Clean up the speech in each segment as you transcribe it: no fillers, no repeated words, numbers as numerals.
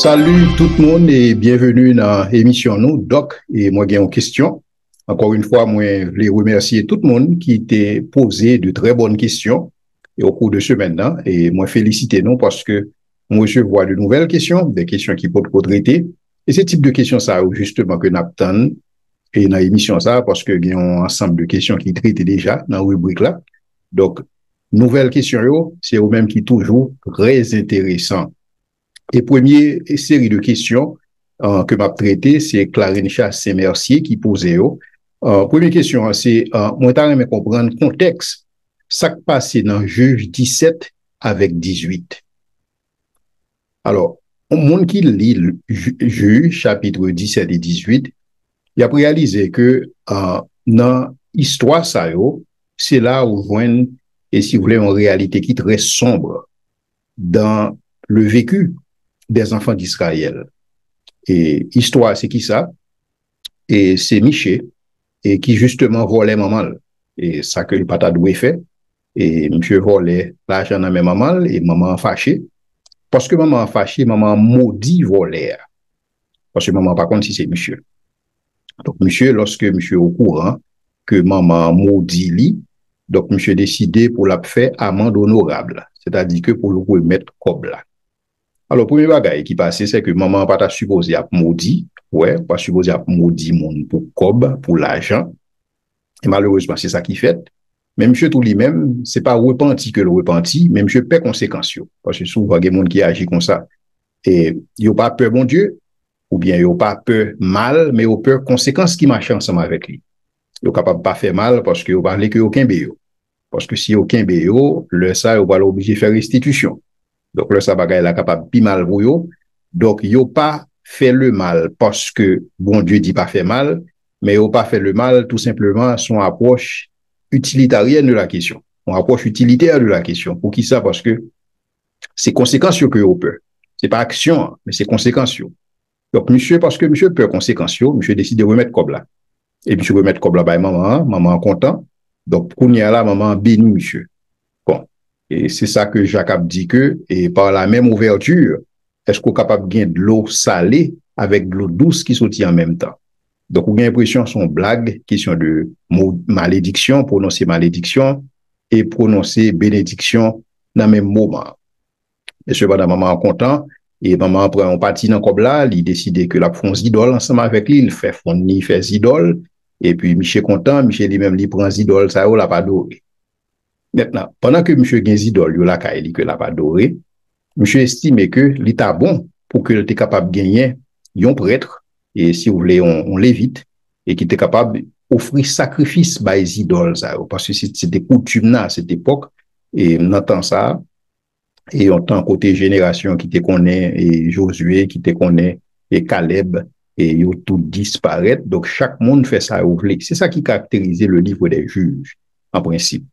Salut tout le monde et bienvenue dans l'émission nous, Doc, et moi j'ai une question. Encore une fois, moi, je voulais remercier tout le monde qui t'a posé de très bonnes questions et au cours de ce maintenant. Et moi, féliciter nous parce que moi, je vois de nouvelles questions, des questions qui peuvent être traitées. Et ce type de questions, ça, justement, que n'attend et dans l'émission, ça, parce que il y a un ensemble de questions qui traitent déjà dans la rubrique là. Donc, nouvelles questions, c'est au même qui toujours très intéressant. Et première série de questions que m'a traité, c'est Clarine Saint-Mercier qui posait. Première question, c'est moi t'as aimé comprendre le contexte, ça qui passé dans Juge 17 avec 18. Alors, au monde qui lit le Juge chapitre 17 et 18, il a réalisé que dans l'histoire ça c'est là où voit et si vous voulez une réalité qui est très sombre dans le vécu des enfants d'Israël. Et histoire, c'est qui ça? Et c'est Miché, et qui justement volait maman. Et ça que le pata doué fait. Et monsieur volait l'argent dans mes maman, et maman fâché. Parce que maman fâché, maman maudit voleur. Parce que maman, par contre, si c'est monsieur. Donc, monsieur, lorsque monsieur est au courant que maman maudit lui, donc monsieur décidé pour la faire amende honorable. C'est-à-dire que pour le remettre comme là. Alors, premier bagage qui passe, c'est que maman pas supposé à maudit, ouais, pas supposé à maudit mon pour cob, pour l'argent. Et malheureusement, c'est ça qui fait. Mais monsieur tout lui-même, c'est pas repenti que le repenti, mais monsieur paie conséquences. Parce que souvent, il y a des gens qui agissent comme ça. Et ils n'ont pas peur, bon Dieu, ou bien ils n'ont pas peur mal, mais ils ont peur conséquences qui marchent ensemble avec lui. Ils sont capables de pas faire mal parce qu'ils ont parlé qu'il n'y a aucun béo. Parce que si aucun béo, le ça, ils vont l'obliger de faire restitution. Donc, le sabagay est capable de mal pour eux. Donc, ils n'ont pas fait le mal parce que bon Dieu dit pas fait mal, mais ils n'ont pas fait le mal tout simplement son approche utilitarienne de la question. Son approche utilitaire de la question. Pour qui ça? Parce que c'est conséquences que vous peur. C'est pas action, mais c'est conséquences. Donc, monsieur, parce que monsieur peur conséquences, monsieur décide de remettre comme là. Et monsieur remettre comme là, bah, maman content. Donc, qu'on y a là, maman béni, monsieur. Bon. Et c'est ça que Jacob dit que, et par la même ouverture, est-ce qu'on est capable de gagner de l'eau salée avec de l'eau douce qui sortit en même temps? Donc, on a l'impression que c'est une blague, question de malédiction, prononcer malédiction et prononcer bénédiction dans le même moment. Et cependant, maman est content, et maman prend un parti dans comme là, il décide que la font idole ensemble avec lui, il fait fondre, il fait idole, et puis Michel content, Michel lui-même, il prend idole, ça, il l'a pas doré. Maintenant, pendant que M. Genzidol, il a que l'a pas adoré, M. estime que l'état bon pour que était capable de gagner un prêtre, et si vous voulez, on l'évite, et qui était capable d'offrir sacrifice à les idoles, parce que c'était coutume à cette époque, et on entend ça, et on entend côté génération qui te connaît, et Josué qui te connaît, et Caleb, et ils ont tout disparaître, donc chaque monde fait ça. C'est ça qui caractérisait le livre des juges, en principe.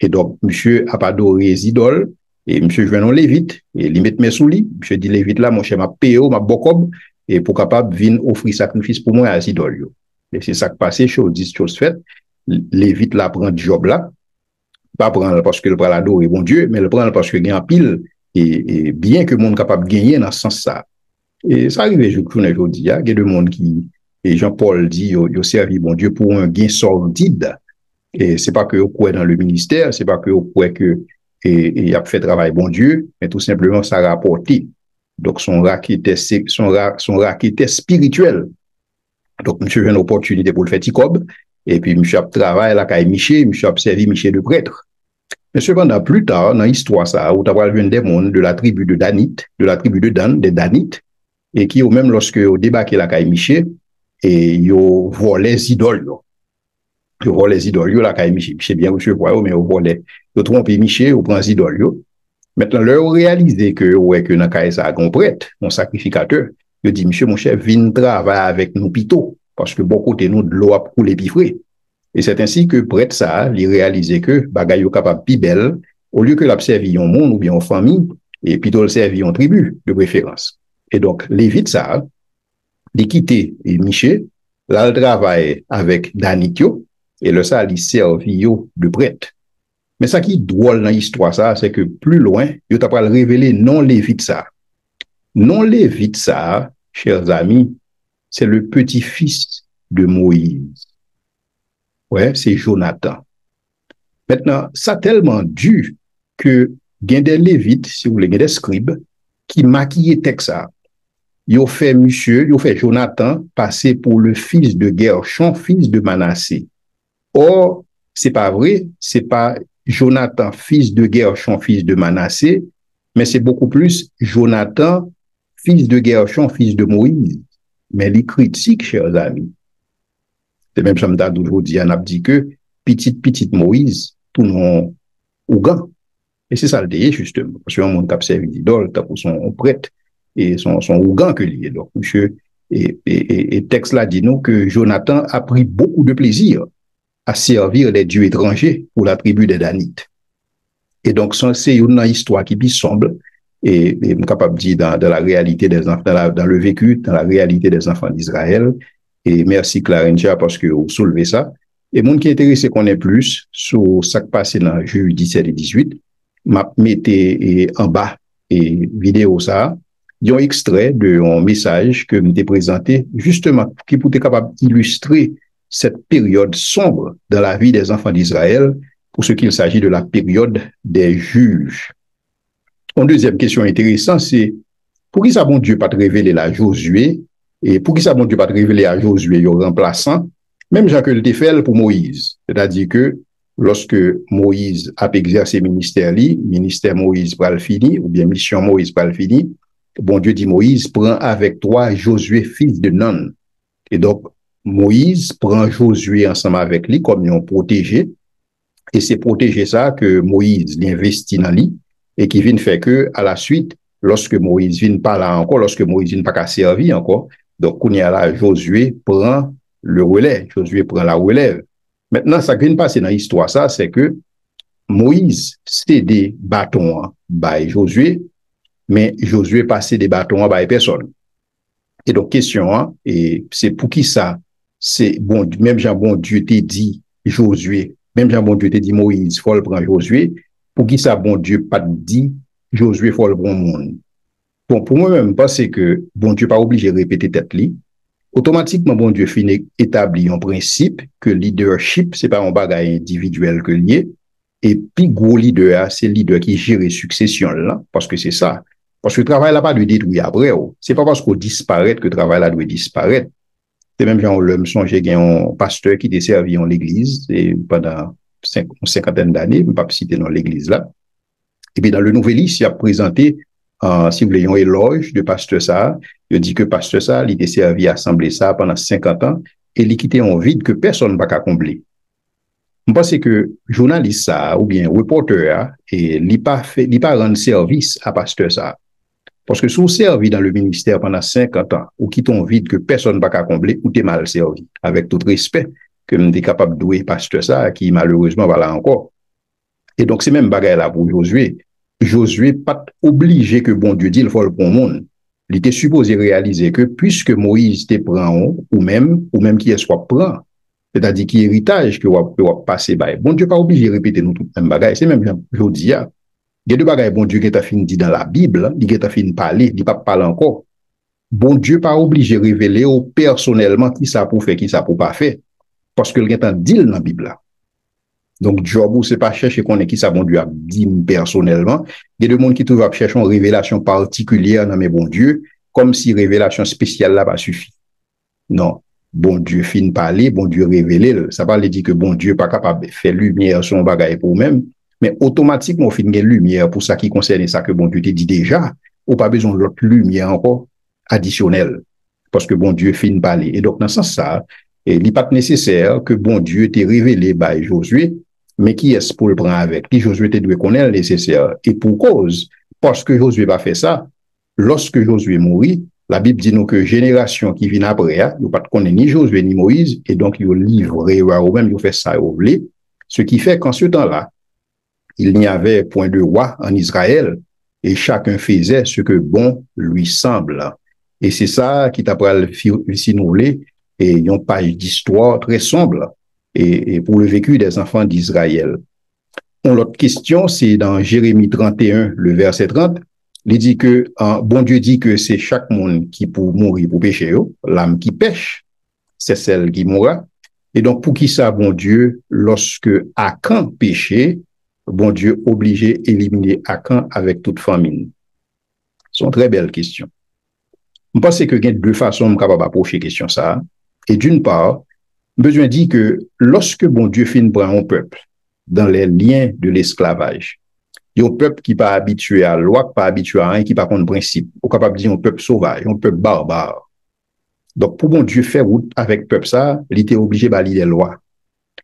Et donc, monsieur a pas adoré les idoles, et monsieur joint un lévite, et il met mes sous lui, monsieur dit lévite là, mon cher, m'a payé, m'a bokob, et pour capable venir offrir sacrifice pour moi à les idoles. Et c'est ça qui passe, chose dit, chose faite, lévite là prend job là, pas prendre parce que le prend l'adorer, bon Dieu, mais le prend parce que il y a un pile, et bien que le monde capable de gagner dans ce sens ça. Et ça arrive, je dis, il y a des monde qui, et Jean-Paul dit, il servi bon Dieu pour un gain sordide. Et c'est pas que vous croyez dans le ministère, c'est pas que vous croyez que il a fait travail bon Dieu, mais tout simplement ça a rapporté. Donc son raquette spirituel. Donc monsieur a une opportunité pour le faire ticob, et puis monsieur a travaillé là avec Michel, monsieur a servi Michel de prêtre. Mais cependant plus tard dans l'histoire ça, où tu as vu des mondes de la tribu de Danite, de la tribu de Dan, des Danites, et qui même lorsque au débarqué là avec Michel, et ils volé les idoles. Ils volent les idoles, là, quand Michel, bien, monsieur, mais ils volent, ils trompent Michel, ils prennent les idoles. Maintenant, leur réaliser que, ouais, que dans le ça a un prêtre, un sacrificateur, ils dit, monsieur, mon chef, viens travailler avec nous plutôt, parce que beaucoup de nous, de l'eau a coulé pifré. Et c'est ainsi que prêtre ça, il réalise que, bagay yo capable pi belle, au lieu que l'observer en monde ou bien en famille, et plutôt le servir en tribu, de préférence. Et donc, l'évite ça, il quitter Michel, là, il travaille avec Danitio, et le ça, il servi de prêtre. Mais ça qui est drôle dans l'histoire, ça, c'est que plus loin, il t'a pas révélé non lévite ça. Non Lévite ça, chers amis, c'est le petit-fils de Moïse. Ouais, c'est Jonathan. Maintenant, ça tellement dû que il y a des Lévites, si vous voulez, des scribes, qui maquillaient texte ça. Ils ont fait Jonathan passer pour le fils de Gershon, fils de Manassé. Or, c'est pas vrai, c'est pas Jonathan, fils de Gershon, fils de Manassé, mais c'est beaucoup plus Jonathan, fils de Gershon, fils de Moïse. Mais les critiques, chers amis, c'est même ça d'aujourd'hui, on a dit que petite Moïse, tout le monde Ougan. Et c'est ça le déé, justement. Parce qu'un monde qui a servi d'idole, pour son prêtre, et son Ougan que lié. Donc, monsieur, et texte là dit nous que Jonathan a pris beaucoup de plaisir à servir les dieux étrangers pour la tribu des Danites. Et donc, c'est une histoire qui semble, et je suis capable de dire dans la réalité des enfants, dans le vécu, dans la réalité des enfants d'Israël. Et merci Clarentia parce que vous soulevez ça. Et monde qui est intéressé qu'on ait plus sur ce qui passe dans Juge 17 et 18, m'a mettez en bas et vidéo ça, un extrait d'un message que m'était présenté justement qui peut être capable d'illustrer cette période sombre dans la vie des enfants d'Israël pour ce qu'il s'agit de la période des juges. Une deuxième question intéressante, c'est pour qui ça bon Dieu pas te révéler à Josué et pour qui ça bon Dieu pas te révéler à Josué le remplaçant, même Jacques le fait pour Moïse. C'est-à-dire que lorsque Moïse a exercé ministère Moïse pral fini, ou bien mission Moïse pral fini, bon Dieu dit Moïse, prends avec toi Josué, fils de Nun. Et donc, Moïse prend Josué ensemble avec lui comme un protégé, et c'est protéger ça que Moïse l'investit dans lui, et qui vient faire que, à la suite, lorsque Moïse vient pas là encore, lorsque Moïse vient pas qu'à servir encore, donc, on y a là, Josué prend le relais, Josué prend la relève. Maintenant, ça qui vient passer dans l'histoire, ça, c'est que Moïse cède des bâtons by Josué, mais Josué passe des bâtons by personne. Et donc, question, et c'est pour qui ça? C'est bon, même Jean bon Dieu t'a dit Josué, même Jean bon Dieu t'a dit Moïse, faut le prendre Josué, pour qui ça bon Dieu pas dit Josué, faut le prendre monde? Bon, pour moi-même, parce que bon Dieu pas obligé de répéter tête li, automatiquement, bon Dieu finit établi un principe que leadership, c'est pas un bagage individuel que lié. Et puis, gros leader, c'est le leader qui gère succession là, parce que c'est ça. Parce que le travail là pas de détruire après. C'est pas parce qu'on disparaît que le travail là doit disparaître. C'est même genre, le me songe, il y a un pasteur qui était servi en l'église, et pendant une cinquantaine d'années, je ne vais pas citer dans l'église là. Et puis, dans le nouvel livre, il a présenté si vous voulez, un éloge de pasteur ça, il dit que pasteur ça, il était servi à assembler ça pendant 50 ans et il quittait un vide que personne ne va combler. Je pense que journaliste ça, ou bien reporter, et il pas rendre service à pasteur ça. Parce que si vous servi dans le ministère pendant 50 ans, ou quitte un vide que personne ne va combler, ou t'es mal servi. Avec tout respect que vous êtes capable de douer pasteur ça, qui malheureusement va là encore. Et donc, c'est même bagaille là pour Josué. Josué pas obligé que bon Dieu dit il faut le bon monde. Il était supposé réaliser que puisque Moïse te prend ou même qui est soit prend, c'est-à-dire qui héritage que va passer by. Bon Dieu pas obligé de répéter nous tout même bagaille, c'est même je dis il y a deux bagailles bon Dieu qui t'a fini dit dans la Bible, il t'a fini parler, il pas parler encore. Bon Dieu pas obligé de révéler personnellement qui ça pour faire, qui ça pour pas faire parce que il t'a dit dans la Bible là. Donc, job ou c'est pas chercher qu'on est qui ça bon Dieu a dit personnellement. Il y a des gens qui trouvent à chercher une révélation particulière dans mes bon Dieu, comme si révélation spéciale là pas suffit. Non. Bon Dieu fin parler, bon Dieu révéler, ça va dire que bon Dieu pas capable de faire lumière sur un bagage pour même, mais automatiquement fin une lumière pour ça qui concerne ça que bon Dieu te dit déjà, ou pas besoin de l'autre lumière encore additionnelle. Parce que bon Dieu fin parler. Et donc, dans ce sens ça, il n'est pas nécessaire que bon Dieu t'ait révélé by Josué, mais qui est-ce pour le prendre avec? Qui Josué te doit connaître nécessaire? Et pour cause, parce que Josué va faire ça, lorsque Josué mourit, la Bible dit nous que génération qui vient après, il n'y a pas de connaître ni Josué ni Moïse, et donc il livré ou même il fait ça au voulez. Ce qui fait qu'en ce temps-là, il n'y avait point de roi en Israël, et chacun faisait ce que bon lui semble. Et c'est ça qui t'a pris si nous voulons, et une page d'histoire très sombre et pour le vécu des enfants d'Israël. L'autre question, c'est dans Jérémie 31, le verset 30. Il dit que, bon Dieu dit que c'est chaque monde qui pour mourir pour pécher, l'âme qui pêche, c'est celle qui mourra. Et donc, pour qui ça, bon Dieu, lorsque Akan péché, bon Dieu obligé d'éliminer Akan avec toute famine? C'est une très belle question. Je pense que il y a deux façons capable d'approcher question ça. Et d'une part, besoin dit que lorsque bon Dieu finit prend un peuple dans les liens de l'esclavage, il y a un peuple qui pas habitué à la loi, pas habitué à rien, qui pas contre principe. On est capable de dire un peuple sauvage, un peuple barbare. Donc, pour bon Dieu faire route avec le peuple ça, il était obligé de valider les lois.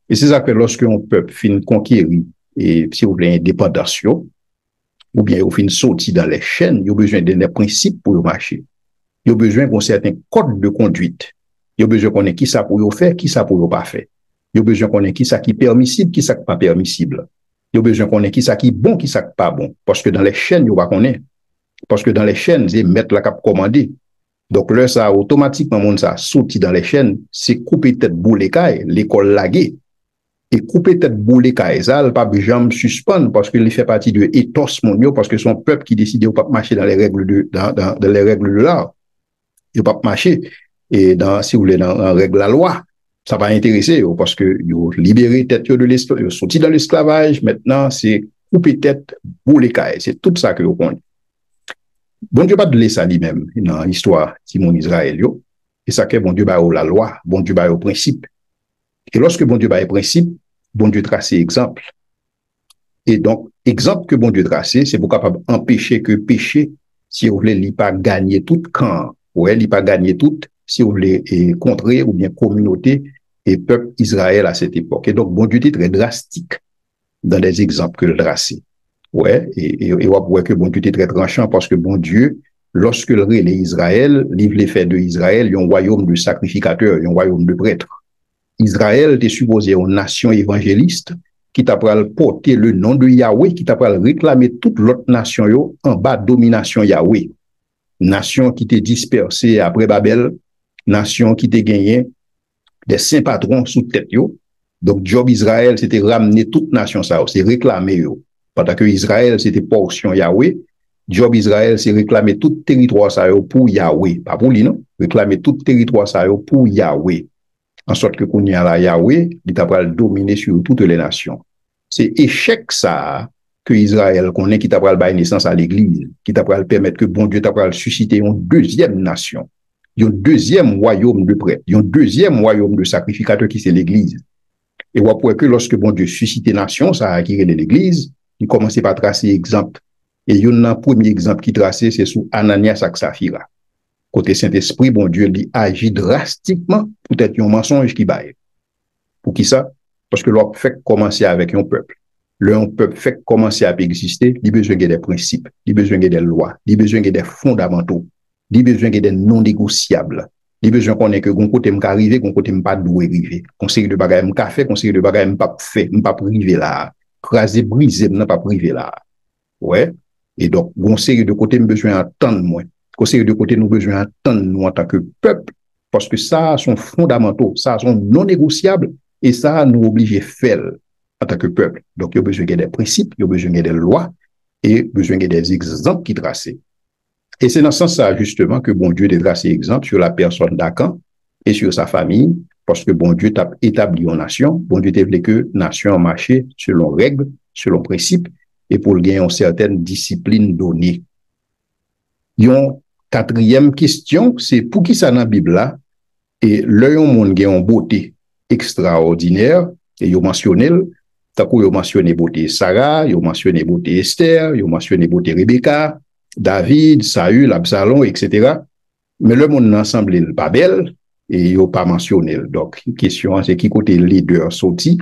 Et c'est ça que lorsque un peuple finit conquérir, et si vous voulez, indépendance, ou bien il finit sortir dans les chaînes, il a besoin des principes pour marcher. Il a besoin d'un certain code de conduite. Il a besoin qu'on ait qui ça pour faire, qui ça pour pas faire. Il a besoin qu'on ait qui ça qui est permissible, qui ça qui pas permissible. Il a besoin qu'on ait qui ça qui est bon, qui ça qui pas bon. Parce que dans les chaînes, il n'y a pas qu'on est. Parce que dans les chaînes, c'est mettre la cap commandé. Donc là, ça, automatiquement, mon ça sorti dans les chaînes, c'est couper tête boule caille, l'école laguée. Et couper tête boule caille, ça, le pas jamais suspendre parce qu'il fait partie de ethos mondial, parce que son peuple qui décide de pas marcher dans les règles dans les règles de l'art. Il pas marcher. Et si vous voulez, dans la règle de la loi, ça va intéresser, parce que ils libéré tête de l'esclavage, ils sorti dans l'esclavage, maintenant, c'est couper tête boule caille. C'est tout ça que vous comprenez. Bon Dieu pas de laisser ça lui-même dans l'histoire qui mon Israël yo. Et ça que bon Dieu ba la loi, bon Dieu ba au principe. Et lorsque bon Dieu ba au principe, bon Dieu trace exemple. Et donc exemple que bon Dieu trace, c'est pour capable empêcher que péché, si vous voulez, il pas gagner tout camp, ouais, il pas gagner tout, si vous voulez, et contrer ou bien communauté et peuple Israël à cette époque. Et donc bon Dieu était très drastique dans les exemples que le tracé. Ouais, et on voit que bon Dieu était très tranchant parce que bon Dieu, lorsque le relais Israël, livre les faits de Israël, il y a un royaume de sacrificateurs, il y a un royaume de prêtres. Israël était supposé une nation évangéliste qui t'a porter le nom de Yahweh, qui t'a réclamer toute l'autre nation yo en bas de domination Yahweh. Nation qui était dispersée après Babel, nation qui était gagné des saints patrons sous tête yo. Donc job Israël, c'était ramener toute nation ça, c'est réclamer yo. Pendant que Israël, c'était portion Yahweh, job Israël, c'est réclamer tout territoire ça pour Yahweh. Pas pour lui, non? Réclamer tout territoire ça pour Yahweh. En sorte que qu'on y a la Yahweh, il t'a pas dominer sur toutes les nations. C'est échec ça que Israël connaît qui t'a pas le naissance à l'église, qui t'a pas permettre que bon Dieu t'a pas susciter une deuxième nation, un deuxième royaume de prêtres, un deuxième royaume de sacrificateurs qui c'est l'église. Et on voit que lorsque bon Dieu suscite nation, ça a acquis l'église, il commençait par tracer exemple. Et il y a un premier exemple qui tracé, c'est sous Ananias et Saphira. Côté Saint-Esprit, bon Dieu, il agit drastiquement, peut-être un mensonge qui baille. Pour qui ça? Parce que l'on fait commencer avec un peuple. Le peuple fait commencer à exister, il a besoin des principes, il a besoin des lois, il a besoin des fondamentaux, il a besoin des non négociables. Il a besoin qu'on ait que gon côté m'ka arriver, gon côté m'pa doué arriver. Conseil de bagaille m'ka fait, conseil de bagaille m'pa fait, m'pa privé là. Craser, briser, n'a pas privé là. Ouais. Et donc, gon série de côté besoin d'entendre moi. Conseil de côté nous besoin d'entendre nous en tant que peuple, parce que ça sont fondamentaux, ça sont non négociables, et ça nous oblige à faire en tant que peuple. Donc, il y a besoin des principes, il y a besoin des lois, et besoin des exemples qui tracent. Et c'est dans ce sens-là, justement, que bon Dieu a tracé exemple sur la personne d'Akan et sur sa famille, parce que bon Dieu t'a établi une nation, bon Dieu t'a voulu que nation marche selon règles, selon principes, et pour gagner une certaine discipline donnée. Une quatrième question, c'est pour qui ça dans la Bible là, et l'œil au monde gagne une beauté extraordinaire, et il mentionné, t'as mentionné beauté Sarah, il mentionné beauté Esther, il mentionné beauté Rebecca, David, Saül, Absalom, etc. Mais le monde ensemble n'est pas belle, et il n'a pas mentionné. Donc, question, c'est qui côté leader sorti,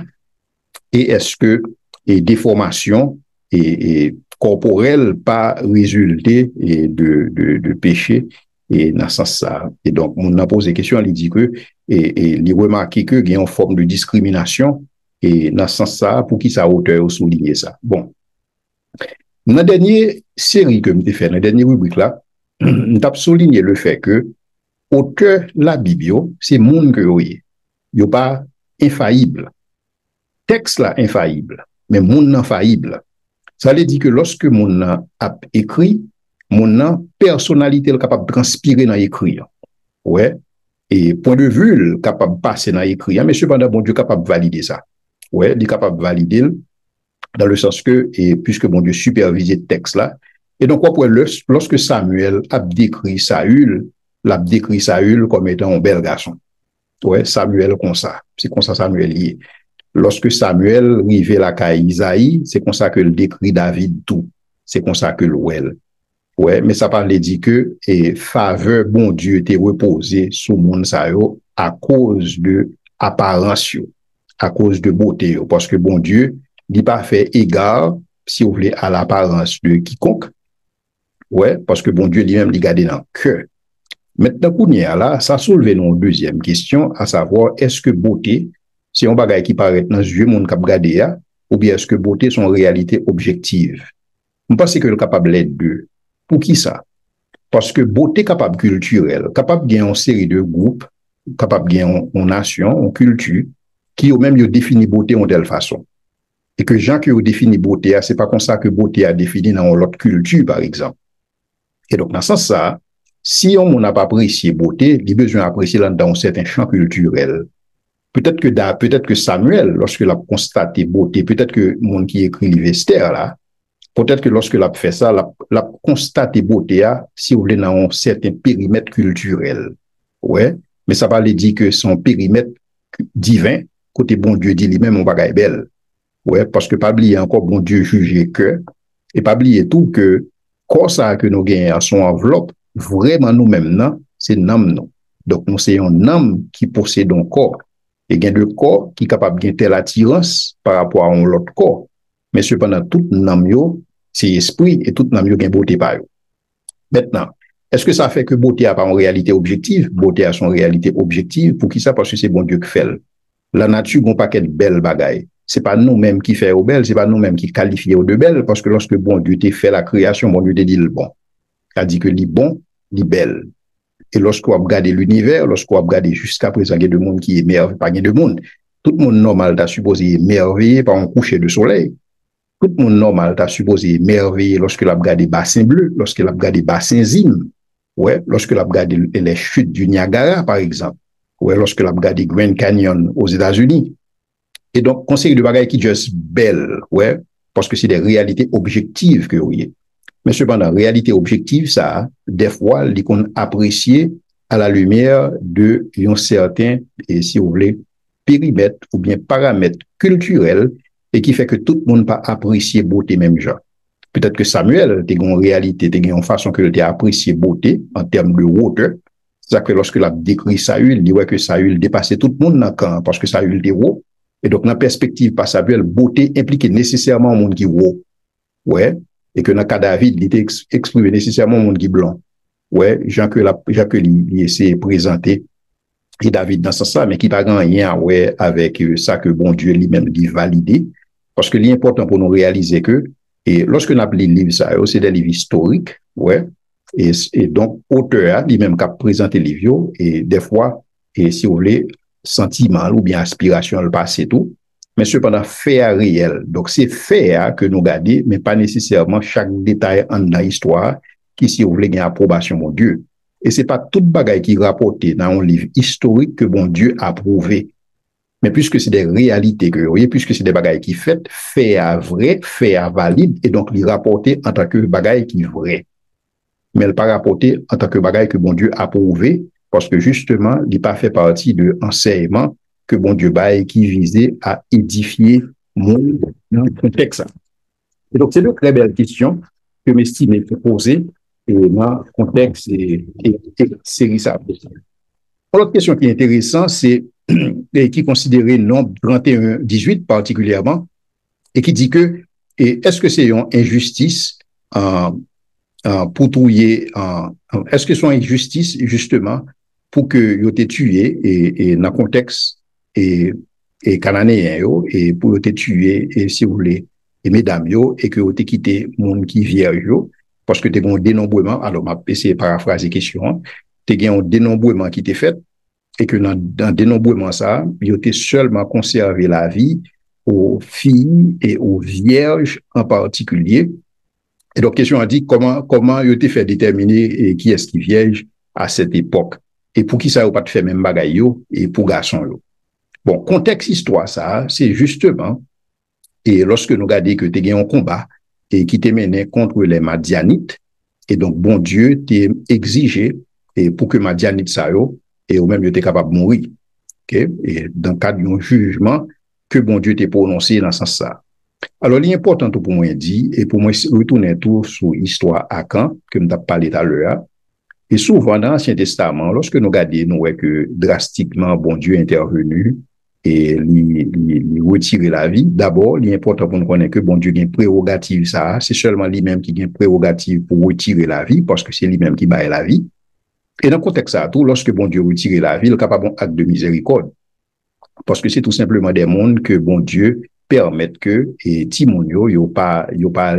et est-ce que et déformation et corporelle pas résulté de péché, et dans ce sens-là. Et donc, on a posé question, il dit que, et il remarque que il y a une forme de discrimination, et dans ce sens-là, pour qui ça auteur souligner ça. Bon. Dans la dernière série que je fait, dans la dernière rubrique là, je t'ai souligné le fait que, auteur la Bible, c'est monde que vous voyez. Il n'est pas infaillible. Texte là infaillible, mais monde non faillible. Ça veut dire que lorsque monde a écrit, Mon personnalité est capable de transpirer dans l'écrit. Ouais. Et point de vue capable de passer dans l'écrit. Mais cependant, bon Dieu est capable de valider ça. Ouais, il est capable de valider dans le sens que, et puisque bon Dieu supervise le texte là. Et donc, lorsque Samuel a décrit Saül, l'a décrit Saül comme étant un bel garçon. Ouais, Samuel comme ça. C'est comme ça Samuel y est. Lorsque Samuel arrive la caille Isaïe, c'est comme ça que le décrit David tout. C'est comme ça que l'ouel. Ouais, mais ça parlait dit que et faveur bon Dieu était reposé sous monde ça yo à cause de apparence à cause de beauté parce que bon Dieu dit pas fait égard si vous voulez à l'apparence de quiconque. Ouais, parce que bon Dieu lui-même lui garde dans le cœur. Maintenant qu'on y a là, ça soulève une deuxième question à savoir est-ce que beauté c'est un bagage qui paraît dans les yeux monde cap garder ou bien est-ce que beauté sont en réalité objective? Je pense que le capable les deux. Pour qui ça? Parce que beauté capable culturelle, capable de gagner une série de groupes, capable de gagner une nation, une culture, qui ont même défini beauté en telle façon. Et que gens qui ont défini beauté, c'est pas comme ça que beauté a défini dans l'autre culture, par exemple. Et donc, dans ce sens, ça, si on n'a pas apprécié beauté, il a besoin d'apprécier dans un certain champ culturel. Peut-être que Samuel, lorsque il a constaté beauté, peut-être que le monde qui écrit l'Ivester, là, peut-être que lorsque l'a fait ça, l'a constaté beauté, si vous voulez, dans un certain périmètre culturel. Ouais. Mais ça va lui dire que son périmètre divin, côté bon Dieu dit lui-même, on va belle. Ouais. Parce que pas oublier encore bon Dieu juger que, et pas oublier tout que, quand ça que nous gagnons à son enveloppe, vraiment nous-mêmes, non, c'est l'âme, non. Donc, nous, c'est un âme qui possède un corps. Et il y a deux corps qui sont capables de telle attirance par rapport à l'autre corps. Mais cependant, tout l'âme, c'est esprit et tout l'âme, il y a beauté par eux. Maintenant, est-ce que ça fait que beauté a pas une réalité objective? Beauté a son réalité objective. Pour qui ça? Parce que c'est bon Dieu qui fait. La nature, bon paquet de belles bagailles. C'est pas nous-mêmes qui fait aux belles, c'est pas nous-mêmes qui qualifions de belles, parce que lorsque bon Dieu t'a fait la création, bon Dieu t'a dit le bon. Il a dit que les bon, les belles. Et lorsqu'on a regardé l'univers, lorsqu'on a regardé jusqu'à présent, il y a de monde qui est merveilleux, pas de monde. Tout le monde normal t'a supposé émerveillé par un coucher de soleil. Tout le monde normal t'a supposé émerveillé lorsque l'a regardé bassin bleu, lorsque l'a regardé bassin Zim. Ouais, lorsque l'a regardé les chutes du Niagara, par exemple. Ouais, lorsque l'a regardé Grand Canyon aux États-Unis. Et donc, conseil de bagaille qui juste belle, ouais, parce que c'est des réalités objectives que vous voyez. Mais cependant, réalité objective, ça, des fois, les qu'on apprécie à la lumière de un certain, et si vous voulez, périmètre ou bien paramètre culturel et qui fait que tout le monde pas apprécier beauté même genre. Peut-être que Samuel, t'es en réalité, t'es une façon que tu as apprécié beauté en termes de hauteur. C'est-à-dire que lorsque l'a décrit Saül, il dit ouais que Saül dépassait tout le monde dans le camp parce que Saül était haut. Et donc, dans la perspective par Samuel, beauté implique nécessairement un monde qui est haut. Ouais. Et que dans le cas David, il était exprimé nécessairement un monde qui est blanc. Ouais. Jean que il essaie de présenter et David dans ce sens, mais qui n'a pas rien ouais, avec ça que bon Dieu lui-même dit valider. Parce que l'important pour nous réaliser que, et lorsque nous appelons les livres, ça, c'est des livres historiques, ouais. Et donc, auteur, lui-même qui a présenté les livres, et des fois, et si vous voulez, sentiment ou bien aspiration le passé tout, mais cependant fait réel. Donc c'est fait que nous gardons, mais pas nécessairement chaque détail en la histoire qui si vous voulez une approbation mon Dieu. Et c'est pas toute bagaille qui rapporté dans un livre historique que bon Dieu a approuvé. Mais puisque c'est des réalités que vous voyez, puisque c'est des bagailles qui fait à vrai, fait à valide, et donc les rapporter en tant que bagaille qui est vrai. Mais elle pas rapporter en tant que bagaille que bon Dieu a approuvé, parce que justement, il n'a pas fait partie de l'enseignement que bon Dieu baille qui visait à édifier mon contexte. Et donc, c'est une très belle question que m'estime poser et dans le contexte et série ça. L'autre question qui est intéressante, c'est et qui considérait le nombre 31-18 particulièrement, et qui dit que est-ce que c'est une injustice pour trouiller, est-ce que c'est une injustice justement pour que vous êtes tué et dans le contexte et cananéen et pour vous êtes tué et si vous voulez et mesdames yo et que vous êtes quitté monde qui vierge parce que tu as un dénombrement alors m'a essayé paraphraser question tu as un dénombrement qui t'est fait et que dans dénombrement ça vous êtes seulement conservé la vie aux filles et aux vierges en particulier Et donc, question a dit comment il a fait déterminer qui est-ce qui vierge à cette époque. Et pour qui ça n'a pas fait même bagaille yo, et pour garçon yo. Bon, contexte histoire ça, c'est justement, et lorsque nous regardons que tu as un combat et qui te mené contre les Madianites, et donc bon Dieu t'a exigé et pour que Madianites ça yo, et ou même yo t'es capable de mourir. Okay? Et dans le cadre d'un jugement que bon Dieu t'a prononcé dans ce sens ça. Alors, l'important pour moi dit, et pour moi retourner tout sur l'histoire Akan, que nous avons parlé tout à l'heure, et souvent dans l'Ancien Testament, lorsque nous regardons, nous voyons que drastiquement, bon Dieu est intervenu et lui retirer la vie. D'abord, l'important pour nous connaître que bon Dieu a une prérogative, ça, c'est seulement lui-même qui a une prérogative pour retirer la vie, parce que c'est lui-même qui baille la vie. Et dans le contexte ça, tout, lorsque bon Dieu retire la vie, il est capable d'un acte de miséricorde. Parce que c'est tout simplement des mondes que bon Dieu permettent que Timon yo pas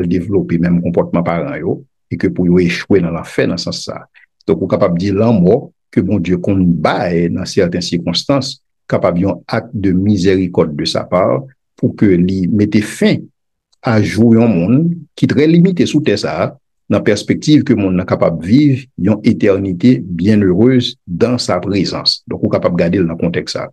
développer même comportement parent yo et que pour yo échouer dans l'enfer dans ce sens ça. Donc on est capable de dire l'amour que bon Dieu qu'on baille dans certaines circonstances capable un acte de miséricorde de sa part pour que lui mette fin à jouer un monde qui très limité sous terre ça dans perspective que monde est capable de vivre une éternité bien heureuse dans sa présence. Donc on est capable de garder dans le contexte ça.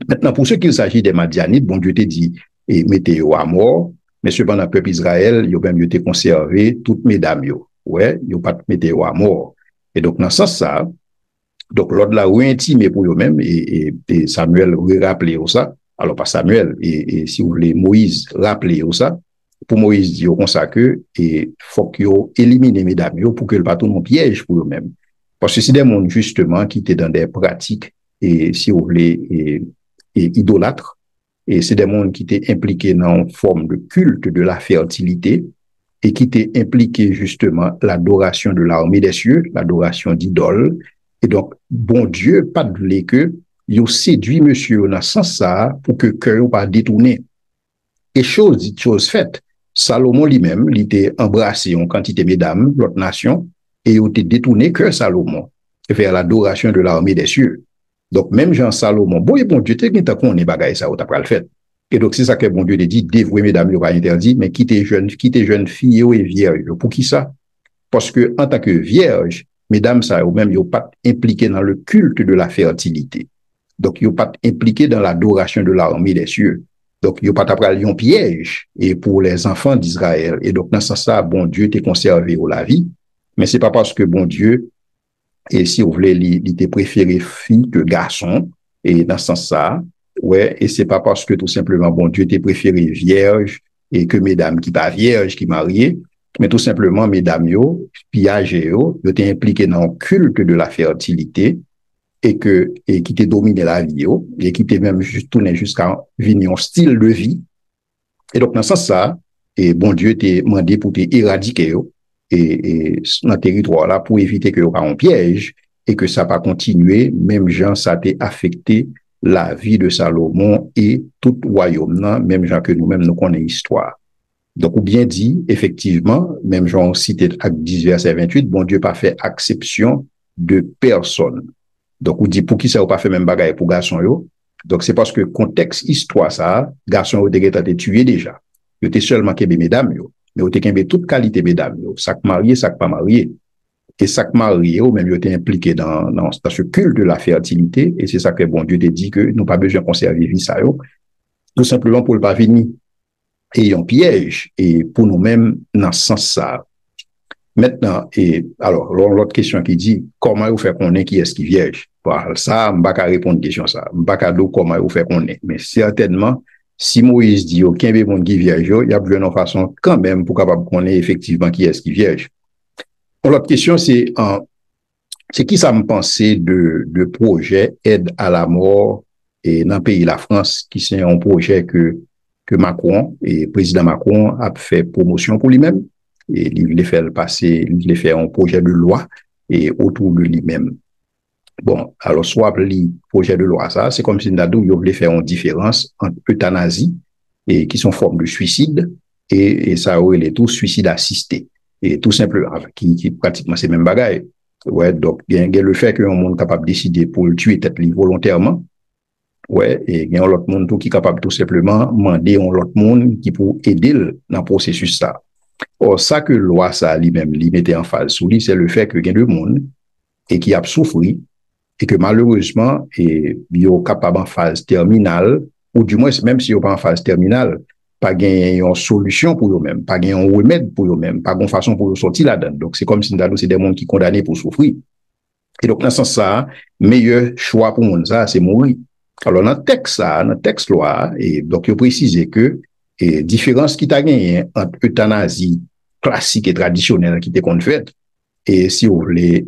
Maintenant, pour ce qu'il s'agit des Madianites, bon Dieu t'a dit, et mettez à mort, mais cependant, le peuple Israël, il a même été conservé toutes mesdames, ouais, il a pas mettez à mort. Et donc, dans ce sens, ça, donc, l'ordre là, intimé pour eux-mêmes, et Samuel rappelé ça, alors pas Samuel, et si vous voulez, Moïse rappelé ça, pour Moïse dit comme ça que, et faut qu'ils éliminent mesdames, pour que le bateau non piège pour eux-mêmes. Parce que c'est des mondes, justement, qui étaient dans des pratiques, et si vous voulez, et idolâtres, et c'est des mondes qui étaient impliqués dans une forme de culte de la fertilité et qui étaient impliqués justement l'adoration de l'armée des cieux, l'adoration d'idoles. Et donc, bon Dieu, pas de voulait que il séduit monsieur dans ce sens ça pour que cœur pas détourné. Et chose faite. Salomon lui-même, il était embrassé en quantité mesdames, l'autre nation, et il était détourné que Salomon vers l'adoration de l'armée des cieux. Donc, même Jean Salomon, bon, et bon Dieu, t'es qu'on est bagaille ça, ou t'as pas le fait. Et donc, c'est ça que bon Dieu te dit, dévouer mesdames, il pas interdit, mais quitter jeune filles et vierges. Pour qui ça? Parce que, en tant que vierge, mesdames, ça, ou même, ils pas impliqué dans le culte de la fertilité. Donc, ils pas impliqué dans l'adoration de l'armée des cieux. Donc, ils pas appris un piège, et pour les enfants d'Israël. Et donc, dans ce sens, bon Dieu t'est conservé au la vie. Mais c'est pas parce que bon Dieu, et si vous voulez, il était préféré fille que garçon, et dans ce sens-là, ouais, et c'est pas parce que tout simplement, bon Dieu était préféré vierge, et que mesdames qui pas vierges, qui mariées, mais tout simplement, mesdames yo, puis âgées yo, étaient impliquées dans le culte de la fertilité, et qui était dominé la vie yo, et qui était même juste tourné jusqu'à venir un style de vie. Et donc, dans ce sens-là, et bon Dieu t'est demandé pour t'éradiquer yo, et dans le territoire là pour éviter que y ait un piège et que ça va continuer, même gens ça a affecté la vie de Salomon et tout royaume là, même gens que nous-mêmes nous connaissons l'histoire. Donc, ou bien dit, effectivement, même gens cité Acte 10 verset 28, bon Dieu pas fait exception de personne. Donc, ou dit pour qui ça ou pas fait même bagaille pour garçon yo. Donc, c'est parce que contexte histoire ça, garçon yo été tué déjà. Yo était seulement que mesdames yo. Mais vous avez toute qualité, mesdames, sac marié, sac pas marié. Et sac marié, ou même vous êtes impliqué dans ce culte de la fertilité, et c'est ça que bon Dieu te dit que nous pas besoin de conserver vie ça, tout simplement pour le pas venir. Et un piège, et pour nous-mêmes, dans ce sens ça. Maintenant, et alors, l'autre question qui dit, comment vous faites qu'on est qui est-ce qui vierge? Ça, je ne vais pas répondre à question ça. Je ne vais pas dire comment vous faites qu'on est. Mais certainement, si Moïse dit, OK, mais bon, qui vierge, il y a besoin de façon quand même pour capable qu'on ait effectivement qui est-ce qui vierge. L'autre question, c'est qui ça me pensait de projet aide à la mort et dans le pays de la France, qui c'est un projet que Macron et président Macron a fait promotion pour lui-même et il voulait faire passer, il voulait faire un projet de loi et autour de lui-même. Bon, alors, soit le projet de loi, ça, c'est comme si Nadou, il voulait faire une différence entre euthanasie, et qui sont formes de suicide, et ça aurait les tout suicide assisté. Et tout simplement, qui pratiquement c'est même bagaille. Ouais, donc, il y a le fait qu'un monde capable de décider pour le tuer tête volontairement. Ouais, et il y a l'autre monde tout qui est capable tout simplement demander à l'autre monde qui pour aider dans le processus ça. Or, ça que loi, ça lui-même, lui mettait en phase sous lui, c'est le fait que il y a des monde et qui a souffert et que malheureusement, et, ils sont capables en phase terminale, ou du moins, même si ils sont pas en phase terminale, pas gagner une solution pour eux-mêmes, pas gagner un remède pour eux-mêmes, pas une façon pour eux sortir là-dedans. Donc, c'est comme si c'est des gens qui sont condamnés pour souffrir. Et donc, dans ce sens, ça, meilleur choix pour monde, ça, c'est mourir. Alors, dans le texte loi, et donc, il précisé que, et différence qui t'a gagné entre euthanasie classique et traditionnelle qui était qu'on fait, et si vous voulez,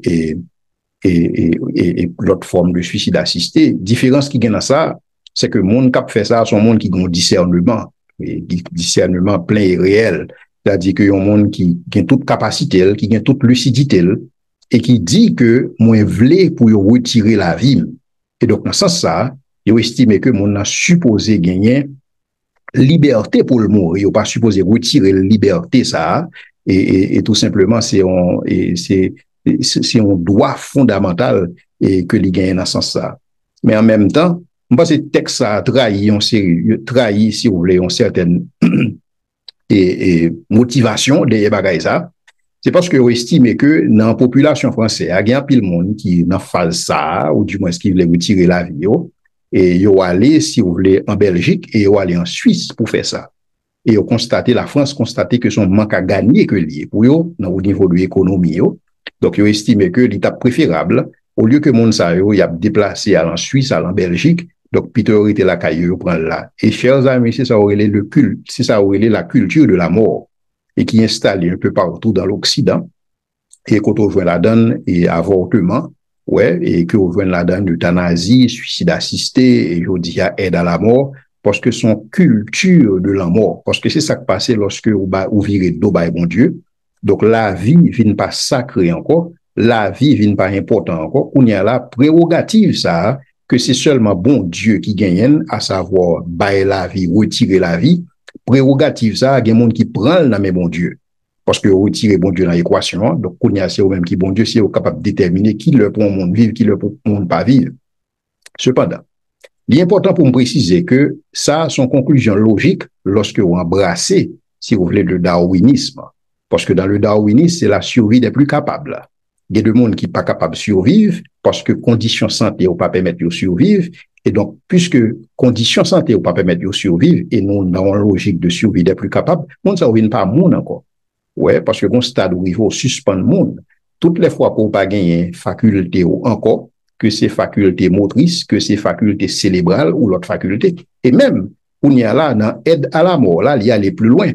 et l'autre forme de suicide assisté, différence qui gagne à ça, c'est que le monde qui fait ça, son monde qui a un discernement, et discernement plein et réel. C'est-à-dire qu'il y a un monde qui a toute capacité, qui a toute lucidité, et qui dit que moi voulais pour retirer la vie. Et donc, dans ce sens, ça, il estime que mon a supposé gagner liberté pour le mourir, il pas supposé retirer la liberté, ça, et tout simplement, c'est un droit fondamental et que les gagnent dans ce sens, ça. Mais en même temps, je pense que le texte a trahi, trahi, si vous voulez, une certaine motivation de bagaille ça. C'est parce que vous estimez que dans la population française, il y a un pile monde qui n'a pas ça, ou du moins qui voulait retirer la vie, et ils vont aller, si vous voulez, en Belgique, et ils vont aller en Suisse pour faire ça. Et ils constaté, la France constaté que son manque à gagner que lié pour eux, au niveau de l'économie. Donc, ils estimé que l'étape préférable, au lieu que monde ça, il a déplacé à en Suisse, à en Belgique, donc, Peter était la caillou prendre là. Et chers amis, c'est ça aurait le culte, c'est ça aurait la culture de la mort, et qui est installée un peu partout dans l'Occident, et quand on voit la donne et avortement, ouais, et que on voit la donne euthanasie, suicide assisté, et je dis aide à la mort, parce que son culture de la mort, parce que c'est ça qui passe lorsque vous virez d'eau, bon Dieu. Donc, la vie vient pas sacrée encore, la vie vient pas important encore, on y a la prérogative, ça, que c'est seulement bon Dieu qui gagne, à savoir, bailler la vie, retirer la vie, prérogative, ça, il y a des gens qui prennent la même bon Dieu. Parce que retirer bon Dieu dans l'équation, donc, on y a c'est au même qui bon Dieu, c'est capable de déterminer qui le pour monde vivre, qui le pour monde pas vivre. Cependant, il est important pour me préciser que ça, son conclusion logique, lorsque vous embrassez, si vous voulez, le darwinisme. Parce que dans le darwinisme, c'est la survie des plus capables. Il y a des gens qui ne sont pas capables de survivre parce que conditions santé ne pas permettre de survivre. Et donc, puisque conditions santé ne pas permettre de survivre, et nous, dans la logique de survie des plus capables, on ne survit pas à monde encore. Ouais, parce que bon stade où il faut suspendre le monde. Toutes les fois qu'on pas gagner faculté ou encore, que c'est faculté motrice, que c'est faculté cérébrale ou l'autre faculté. Et même, on y a là, dans aide à la mort, là, il y a aller plus loin.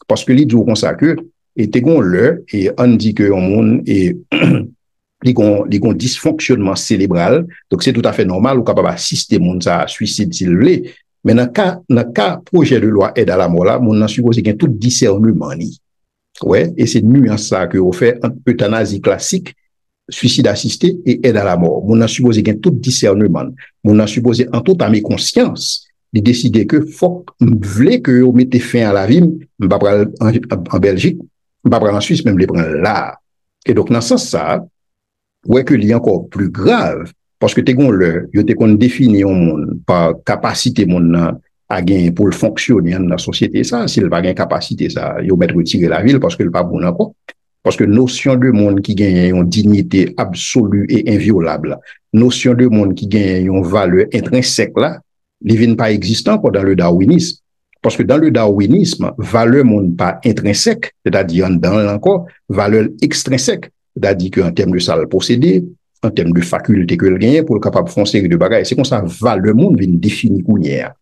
Parce que les jours comme ça que, et t'es gon le, et on dit que on monde est, les gon dysfonctionnement cérébral. Donc, c'est tout à fait normal, ou capable d'assister monde ça à suicide s'il voulait. Mais dans le cas projet de loi aide à la mort là, on a supposé qu'il y a tout discernement. Ouais, et c'est nuance ça que vous faites entre euthanasie classique, suicide assisté et aide à la mort. On a supposé qu'il y a tout discernement. On a supposé en toute âme et conscience de décider que faut voulez que vous mettez fin à la vie, on va prendre en Belgique, on va prendre en Suisse, même les prendre là. Et donc, dans ce sens, ça, ouais, que l'il y a encore plus grave, parce que t'es qu'on définit un monde par capacité monde à gagner pour le fonctionner dans la société, ça, s'il va gagner capacité, ça, il va retirer la ville parce que le pas bon encore. Parce que notion de monde qui gagne une dignité absolue et inviolable, notion de monde qui gagne une valeur intrinsèque là, ne vient pas existant dans le darwinisme. Parce que dans le darwinisme, valeur monde pas intrinsèque, c'est-à-dire dans encore, valeur extrinsèque, c'est-à-dire qu'en termes de salle possédée, en termes de faculté que le gagne pour le capable de faire une série de bagages, c'est comme ça, valeur monde vient définir couillère.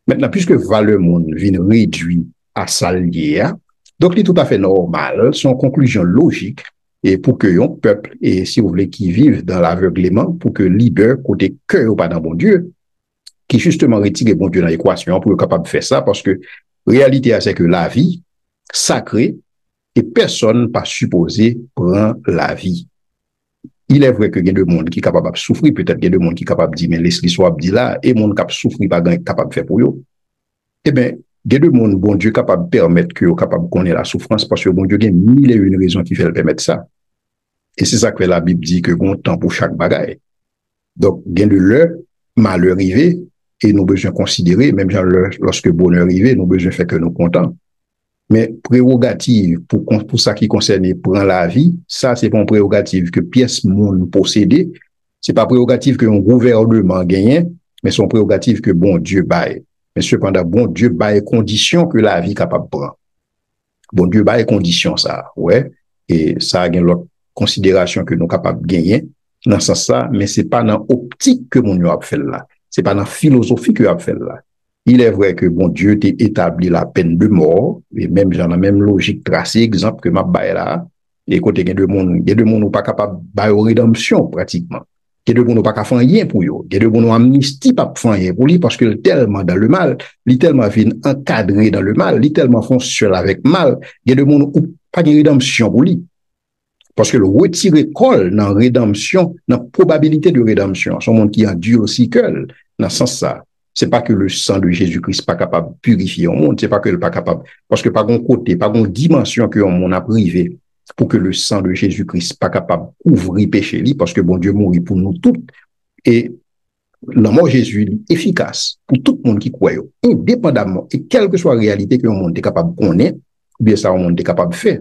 Maintenant, puisque valeur monde vient réduit à salière, donc, c'est tout à fait normal, son conclusion logique, et pour que un peuple, et si vous voulez, qui vivent dans l'aveuglement, pour que libère côté cœur ou pas dans bon Dieu, qui justement retire bon Dieu dans l'équation pour être capable de faire ça, parce que réalité, c'est que la vie sacrée, et personne pas supposé prend la vie. Il est vrai que il y a des gens qui sont capables de souffrir, peut-être qu'il y a des gens qui sont capables de dire, mais laisse-les soit dit là, et les gens qui souffrent pas capable de faire pour eux. Eh bien, il y a des gens, bon Dieu, capable de permettre que capable de connaître la souffrance, parce que bon Dieu, il y a mille et une raisons qui fait le permettre ça. Et c'est ça que la Bible dit que bon temps pour chaque bagaille. Donc, il y a de l'heure, malheur arrivé, et nous besoin considérer, même lorsque bonheur arrivé, nous besoin faire que nous contents. Mais prérogative pour ça qui concerne prendre la vie, ça c'est pas une prérogative que pièce monde possédait, c'est pas prérogative que un gouvernement gagne, mais c'est une prérogative que bon Dieu baille. Mais cependant bon Dieu baille condition que la vie capable de prendre. Bon Dieu baille condition ça, ouais, et ça a l'autre considération que nous capables de gagner dans ce sens ça, mais c'est pas dans optique que mon a fait là, c'est pas dans philosophie que a fait là. Il est vrai que bon Dieu t'a établi la peine de mort, et même dans la même logique tracée, exemple que m'a bail là, et côté il y a deux monde pas capable de rédemption pratiquement. Il y a deux monde pas capable faire rien pour eux. Il y a deux monde amnistie pas faire rien pour lui parce que tellement dans le mal, il tellement vient encadré dans le mal, il tellement fonctionne avec mal, il y a deux monde pas de rédemption pour lui. Parce que le retirer col dans rédemption, dans probabilité de rédemption, son monde qui endure aussi que dans ce sens ça. C'est pas que le sang de Jésus-Christ pas capable de purifier le monde, c'est pas que le pas capable, parce que pas bon côté, pas bon dimension que on a privé pour que le sang de Jésus-Christ pas capable de couvrir péché li, parce que bon Dieu mourit pour nous tous. Et la mort de Jésus est efficace pour tout le monde qui croit, indépendamment, et quelle que soit la réalité que le monde est capable de connaître, ou bien ça le monde est capable de faire.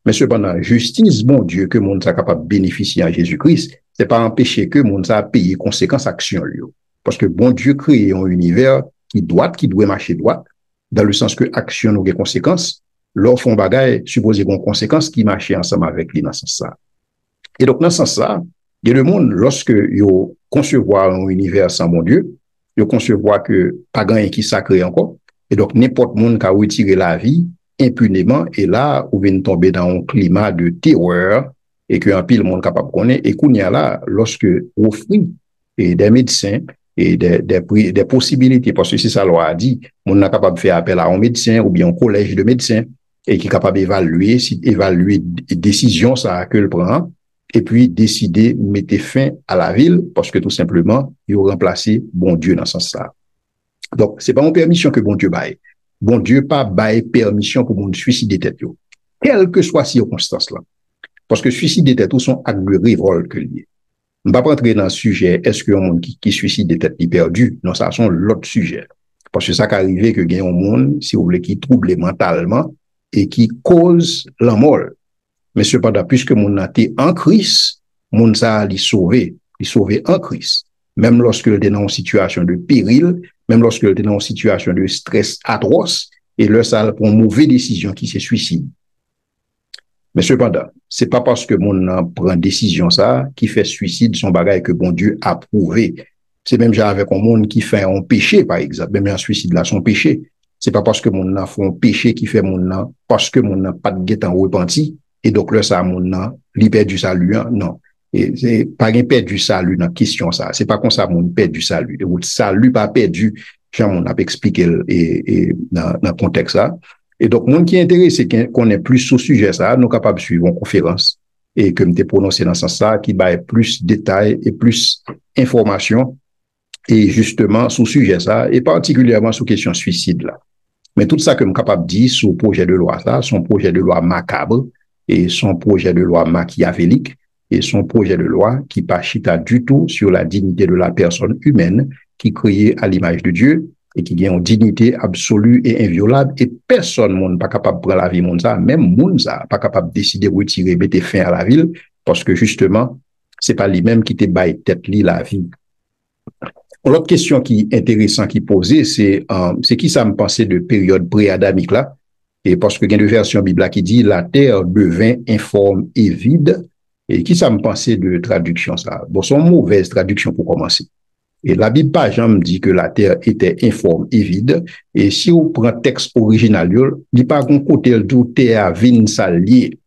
Mais cependant, justice, bon Dieu, que le monde est capable de bénéficier à Jésus-Christ, c'est pas empêcher que le monde a payé conséquences action lui. Parce que bon Dieu crée un univers qui doit marcher droit, dans le sens que action a des conséquences, leur font bagaille supposé qu'on conséquences qui marchent ensemble avec lui dans ce sens ça. Et donc, dans ce sens ça, il y a le monde, lorsque ils concevoir un univers sans bon Dieu, ils concevoir que pas grand qui sacré encore, et donc n'importe monde qui a retiré la vie impunément, et là, on vient tomber dans un climat de terreur, et qu'un pile monde capable de connaître, et qu'on y a là, lorsque offrit et des médecins, et des possibilités, parce que c'est ça loi a dit, on n'est capable de faire appel à un médecin ou bien un collège de médecins et qui est capable d'évaluer décision ça que le prend et puis décider de mettre fin à la ville parce que tout simplement il a remplacé bon Dieu dans ce sens-là. Donc c'est pas une permission que bon Dieu baille. Bon Dieu pas baille permission pour mon suicider tête yo. Quelle que soit circonstance là. Parce que suicider tête ou son acte de révolte que lié. On ne va pas entrer dans le sujet, est-ce qu'il y a un monde qui suicide des têtes perdues? Non, ça sont l'autre sujet. Parce que ça qui arrive, que il y a un monde, si vous voulez, qui trouble mentalement et qui cause la mort. Mais cependant, puisque mon a été en Christ, mon ça l'y sauver en Christ. Même lorsque il est dans une situation de péril, même lorsque il est dans une situation de stress atroce, et là, ça prend une mauvaise décision qui se suicide. Mais cependant, c'est pas parce que mon prend décision ça qui fait suicide son bagage que bon Dieu a prouvé. C'est même genre avec un monde qui fait un péché, par exemple, même un suicide là, son péché. C'est pas parce que mon a fait un péché qui fait mon parce que mon n'a pas de guettant repenti, et donc là, ça, mon li perd du salut, hein? Non. Et c'est pas un perd du salut dans question ça. C'est pas comme ça, mon perd du salut. Le salut pas perdu, genre, on a expliqué et dans le contexte ça. Et donc, monde qui est intéressé, qu'on ait plus sur ce sujet, ça, nous capables de suivre une conférence et que m'était prononcé dans ce sens-là, qui va plus de détails et plus d'informations et justement sur ce sujet, ça, et particulièrement sur question suicide, là. Mais tout ça que je suis capable de dire sur le projet de loi, ça, son projet de loi macabre et son projet de loi machiavélique et son projet de loi qui pas chita du tout sur la dignité de la personne humaine qui créée à l'image de Dieu et qui a une dignité absolue et inviolable, et personne n'est pas capable de prendre la vie, même Mounza pas capable de décider de retirer, mettre fin à la ville, parce que justement, c'est pas lui-même qui te baille tête li la vie. L'autre question qui est intéressante qui posée, c'est qui ça me pensait de période pré-adamique là, et parce que il y a une version biblique qui dit la terre devint informe et vide, et qui ça me pensait de traduction ça? Bon, c'est une mauvaise traduction pour commencer. Et la Bible, par exemple, dit que la terre était informe et vide. Et si on prend le texte original, il dit pas qu'on côté d'où terre vient s'allier.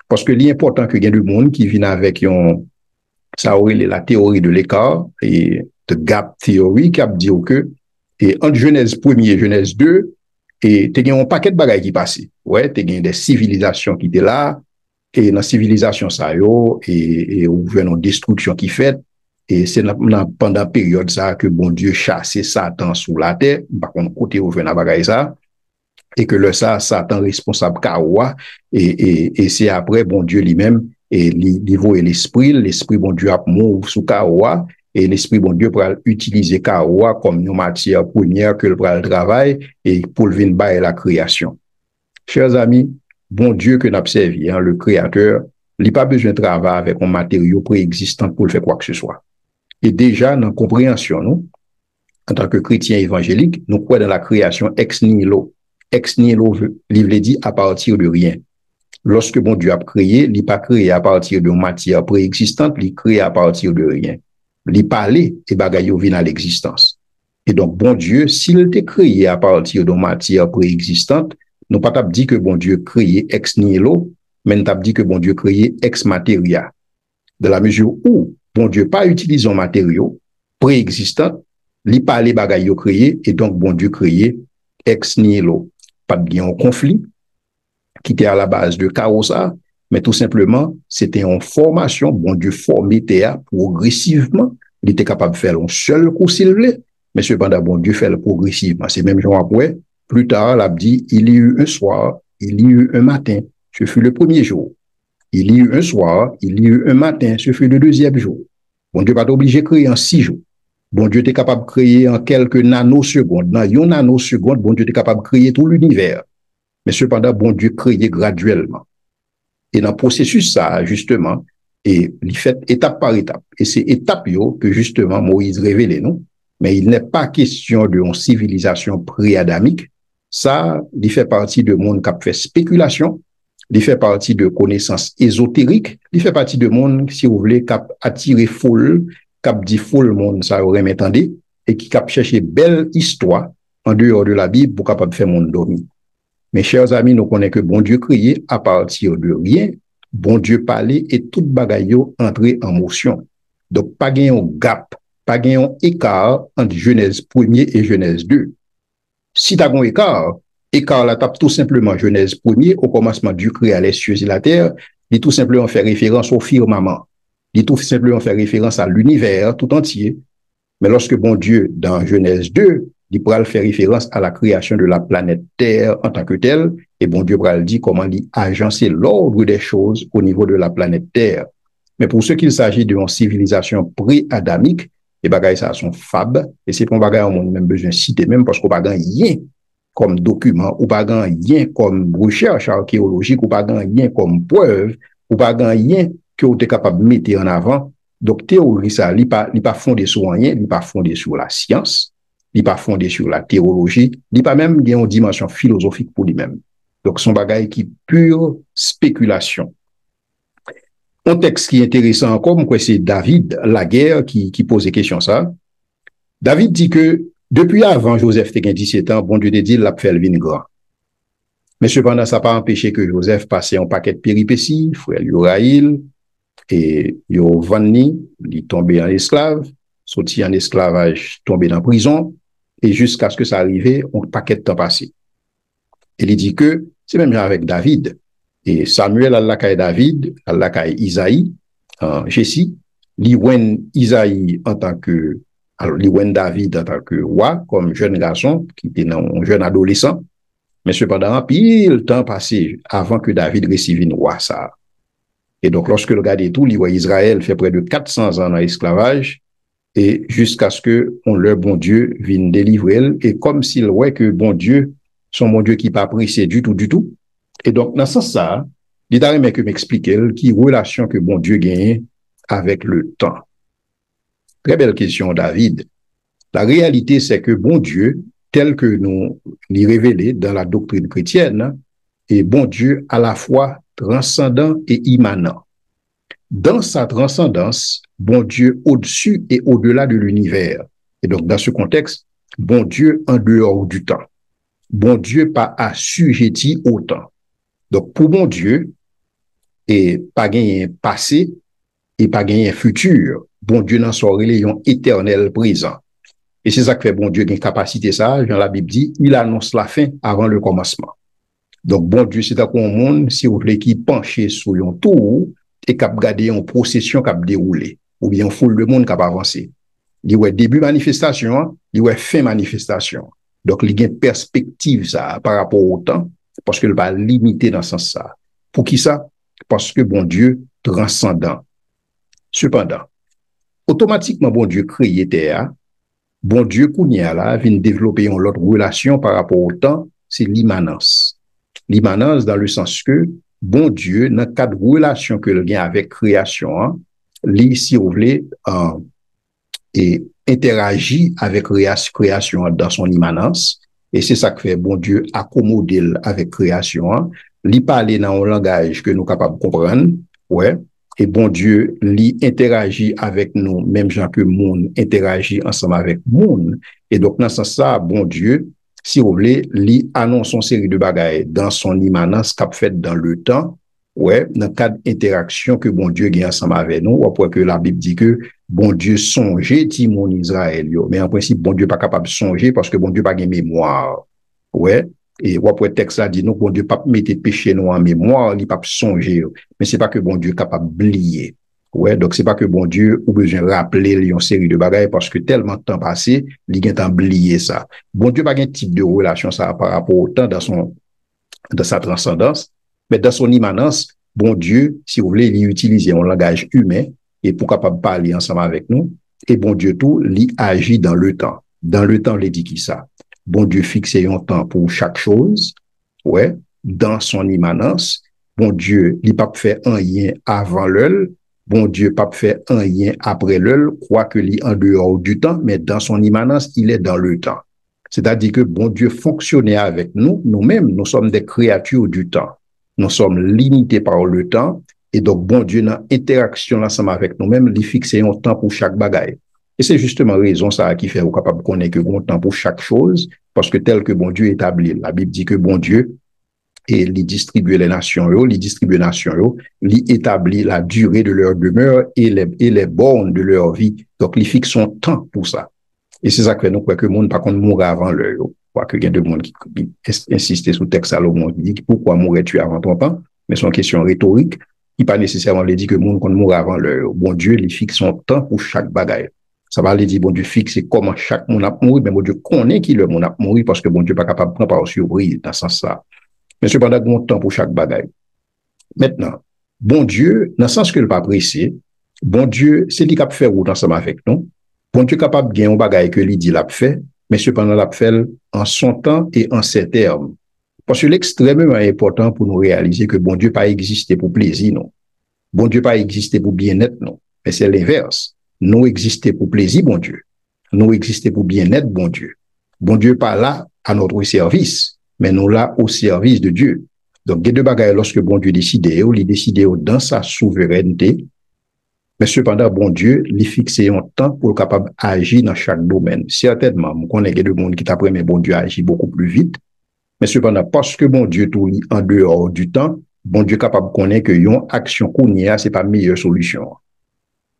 Parce que l'important que il y a du monde qui vient avec ça la théorie de l'écart et de gap theory qui a dit que, et entre Genèse 1er et Genèse 2, et t'as un paquet de bagages qui passaient. Ouais, t'as des civilisations qui étaient là, et dans la civilisation, ça et on voit une destruction qui fait. Et c'est pendant la période ça que bon Dieu chassait Satan sous la terre, par contre côté où vient bagaille ça, et que le Satan responsable Kawa, et c'est après bon Dieu lui-même et niveau et l'esprit bon Dieu a move sous Kawa, et l'esprit bon Dieu pour utiliser Kawa comme une matière première que le travail et pour venir bailler la création. Chers amis, bon Dieu que nous servi, hein, le Créateur, il n'a pas besoin de travailler avec un matériau préexistant pour le faire quoi que ce soit. Et déjà, dans la compréhension, nous, en tant que chrétiens évangéliques, nous croyons dans la création ex nihilo. Ex nihilo, livre dit à partir de rien. Lorsque bon Dieu a créé, il n'a pas créé à partir de matière préexistante, il créé à partir de rien. Il parlait et bagaille vient à l'existence. Et donc, bon Dieu, s'il était créé à partir de matière préexistante, nous pas dit que bon Dieu créé ex nihilo, mais nous dit que bon Dieu créé ex materia. De la mesure où bon Dieu pas utilisé un matériau préexistant, il parlait bagaille créé et donc bon Dieu créé ex nihilo. Pas de bien en conflit qui était à la base de chaos, mais tout simplement, c'était une formation, bon Dieu formé terre progressivement. Il était capable de faire un seul coup s'il voulait, mais cependant, bon Dieu fait le progressivement. C'est même Jean après, plus tard, il a dit, il y eut un soir, il y eut un matin, ce fut le premier jour. Il y eut un soir, il y eut un matin, ce fut le deuxième jour. Bon Dieu pas obligé de créer en 6 jours. Bon Dieu était capable de créer en quelques nanosecondes. Dans une nanoseconde, bon Dieu était capable de créer tout l'univers. Mais cependant, bon Dieu créé graduellement. Et dans le processus, ça, justement, et il fait étape par étape. Et c'est étape que, justement, Moïse révélait, nous. Mais il n'est pas question d'une civilisation pré-adamique. Ça, il fait partie de monde qui a fait spéculation. Il fait partie de connaissances ésotériques. Il fait partie de monde, si vous voulez, qui a attiré foule, qui a dit foule monde, ça aurait m'entendé, et qui a cherché belle histoire en dehors de la Bible pour capable faire monde dormir. Mes chers amis, nous connaissons que bon Dieu créé à partir de rien, bon Dieu parlait et tout bagaille entrer en motion. Donc, pas gain un gap, pas gain un écart entre Genèse 1er et Genèse 2. Si tu as un écart là, tape tout simplement Genèse 1er, au commencement Dieu créa les cieux et la terre, il tout simplement fait référence au firmament. Il tout simplement fait référence à l'univers tout entier. Mais lorsque bon Dieu, dans Genèse 2, il pourra faire référence à la création de la planète Terre en tant que telle, et bon Dieu pourra le dire comment il agencer l'ordre des choses au niveau de la planète Terre. Mais pour ce qu'il s'agit d'une civilisation pré-adamique, les bagages ça sont fab, et c'est pour bagages on a même besoin de citer même parce qu'on n'a pas rien comme document, ou pas rien comme recherche archéologique, ou pas rien comme preuve, ou pas rien que vous êtes capable de mettre en avant. Donc, théorie, ça, il n'est pas fondé sur rien, il n'est pas fondé sur la science, il n'est pas fondé sur la théologie, il n'est pas même une dimension philosophique pour lui-même. Donc, son bagage qui est pure spéculation. Un texte qui est intéressant encore, c'est David Laguerre qui pose des questions ça. David dit que depuis avant Joseph te 17 ans, bon Dieu te dit, il a fait le vin grand. Mais cependant, ça n'a pas empêché que Joseph passe un paquet de péripéties, frère Yoraïl, et yo vanni, il tombé en esclave, sorti en esclavage, tombé dans prison, et jusqu'à ce que ça arrive, un paquet de temps passé. Et il dit que c'est même avec David. Et Samuel Allah kay David, Allah kay Isaïe, Jessie, li wen Isaïe en tant que, alors li wen David en tant que roi, comme jeune garçon, qui était un jeune adolescent, mais cependant, pile temps passé avant que David reçive une roi ça. Et donc, lorsque le regarde tout, il voit Israël fait près de 400 ans dans l'esclavage, et jusqu'à ce que leur bon Dieu vienne délivrer, et comme s'il voit que bon Dieu, son bon Dieu qui pas apprécié du tout. Et donc, dans ce sens ça, il a aimé que m'expliquer qui relation que bon Dieu gagne avec le temps. Très belle question, David. La réalité, c'est que bon Dieu, tel que nous l'y révélé dans la doctrine chrétienne, est bon Dieu à la fois transcendant et immanent. Dans sa transcendance, bon Dieu au-dessus et au-delà de l'univers. Et donc, dans ce contexte, bon Dieu en dehors du temps. Bon Dieu pas assujetti au temps. Donc, pour bon Dieu, et pas gagner passé et pas gagner futur, bon Dieu n'en soit un éternel présent. Et c'est ça que fait bon Dieu qui a une capacité ça, dans la Bible dit, il annonce la fin avant le commencement. Donc, bon Dieu, c'est un monde, si vous voulez, qui penche sur un tour et qui a gardé une procession qui a déroulé, ou bien une foule de monde qui a avancé. Il y a début manifestation, il y a fin manifestation. Donc, il y a une perspective ça par rapport au temps, parce qu'il va limiter dans ce sens ça. Pour qui ça? Parce que bon Dieu transcendant. Cependant, automatiquement, bon Dieu créé terre, bon Dieu, Kounia là, vient développer une autre relation par rapport au temps, c'est l'immanence. L'immanence dans le sens que, bon Dieu, dans le cadre de relation que le gain avec création, hein, lui, si vous voulez, et interagit avec création dans son immanence, et c'est ça que fait bon Dieu accommoder avec création, hein, lui parler dans un langage que nous sommes capables de comprendre, ouais, et bon Dieu, lui interagit avec nous, même gens que le monde interagit ensemble avec le monde. Et donc, dans ce sens ça, bon Dieu, si vous voulez, lui annonce une série de bagailles dans son immanence qu'a fait dans le temps, ouais, dans le cadre d'interaction que bon Dieu gagne ensemble avec nous, après que la Bible dit que bon Dieu songeait Timon Israël, yo. Mais en principe, bon Dieu pas capable de songer parce que bon Dieu pas de mémoire. Ouais. Et après le texte là dit non, bon Dieu pas mettre péché nous en mémoire, il pas songer. Yo. Mais c'est pas que bon Dieu capable d'oublier. Ouais, donc c'est pas que bon Dieu ou besoin rappeler une série de bagailles parce que tellement de temps passé, il a oublié ça. Bon Dieu pas un type de relation ça par rapport au temps dans sa transcendance, mais dans son immanence, bon Dieu, si vous voulez, il utilise un langage humain et pour capable parler ensemble avec nous. Et bon Dieu tout, il agit dans le temps. Dans le temps, il dit qui ça? Bon Dieu fixe un temps pour chaque chose, ouais, dans son immanence. Bon Dieu, il pas fait un lien avant l'heure. Bon Dieu, pas fait un lien après l'heure, quoique il est en dehors du temps, mais dans son immanence, il est dans le temps. C'est-à-dire que bon Dieu fonctionnait avec nous, nous-mêmes, nous sommes des créatures du temps. Nous sommes limités par le temps, et donc bon Dieu, dans l'interaction ensemble avec nous-mêmes, il fixe un temps pour chaque bagaille. Et c'est justement raison ça qui fait au capable de connaître que bon temps pour chaque chose, parce que tel que bon Dieu établit, la Bible dit que bon Dieu, et il distribue les nations, il distribue les nations, il établit la durée de leur demeure et les bornes de leur vie. Donc, il fixe son temps pour ça. Et c'est ça que nous croyons que le monde, par contre, mourra avant l'heure. Quoi que il y a des gens qui insistent sur le texte Salomon, qui dit pourquoi mourrais-tu avant ton temps? Mais c'est une question rhétorique, qui pas nécessairement dit que le monde mourra avant l'heure. Bon Dieu, il fixe son temps pour chaque bagaille. Ça va aller dire, bon Dieu fixe comment chaque monde a mouru, mais bon Dieu connaît qui le monde a mouru parce que bon Dieu pas capable de prendre par surprise dans ce sens-là. Mais cependant, il y a un temps pour chaque bagaille. Maintenant, bon Dieu, dans le sens que le pas pressé, bon Dieu, c'est lui qui a fait route ensemble avec nous. Bon Dieu capable de gagner un bagaille que lui dit l'a fait, mais cependant l'a fait en son temps et en ses termes. Parce que l'extrêmement important pour nous réaliser que bon Dieu pas existé pour plaisir, non. Bon Dieu pas existé pour bien-être, non. Mais c'est l'inverse. Nous existons pour plaisir, bon Dieu. Nous existons pour bien-être, bon Dieu. Bon Dieu pas là à notre service, mais nous là au service de Dieu. Donc, il y a deux bagailles lorsque bon Dieu décide, il décide dans sa souveraineté, mais cependant, bon Dieu, il fixe un temps pour capable d'agir dans chaque domaine. Certainement, on connaît des gens qui t'apprennent, mais bon Dieu agit beaucoup plus vite. Mais cependant, parce que bon Dieu tout en dehors du temps, bon Dieu capable de connaître que une action qu'on y a, c'est pas la meilleure solution.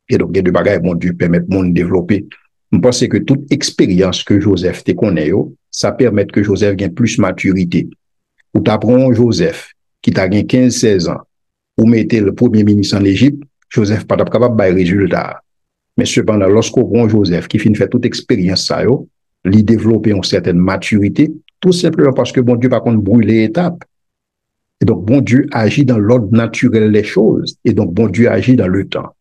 Et donc, il y a deux bagailles, bon Dieu permet de monde développer. Je pense que toute expérience que Joseph te connaît, ça permet que Joseph gagne plus maturité. Ou t'apprends Joseph, qui t'a gagné 15-16 ans, ou mettez le premier ministre en Égypte, Joseph pas capable de résultat. Mais cependant, lorsqu'on prend Joseph, qui finit fait toute expérience, ça, il développe une certaine maturité, tout simplement parce que bon Dieu, par contre, brûle les étapes. Et donc, bon Dieu agit dans l'ordre naturel des choses. Et donc, bon Dieu agit dans le temps.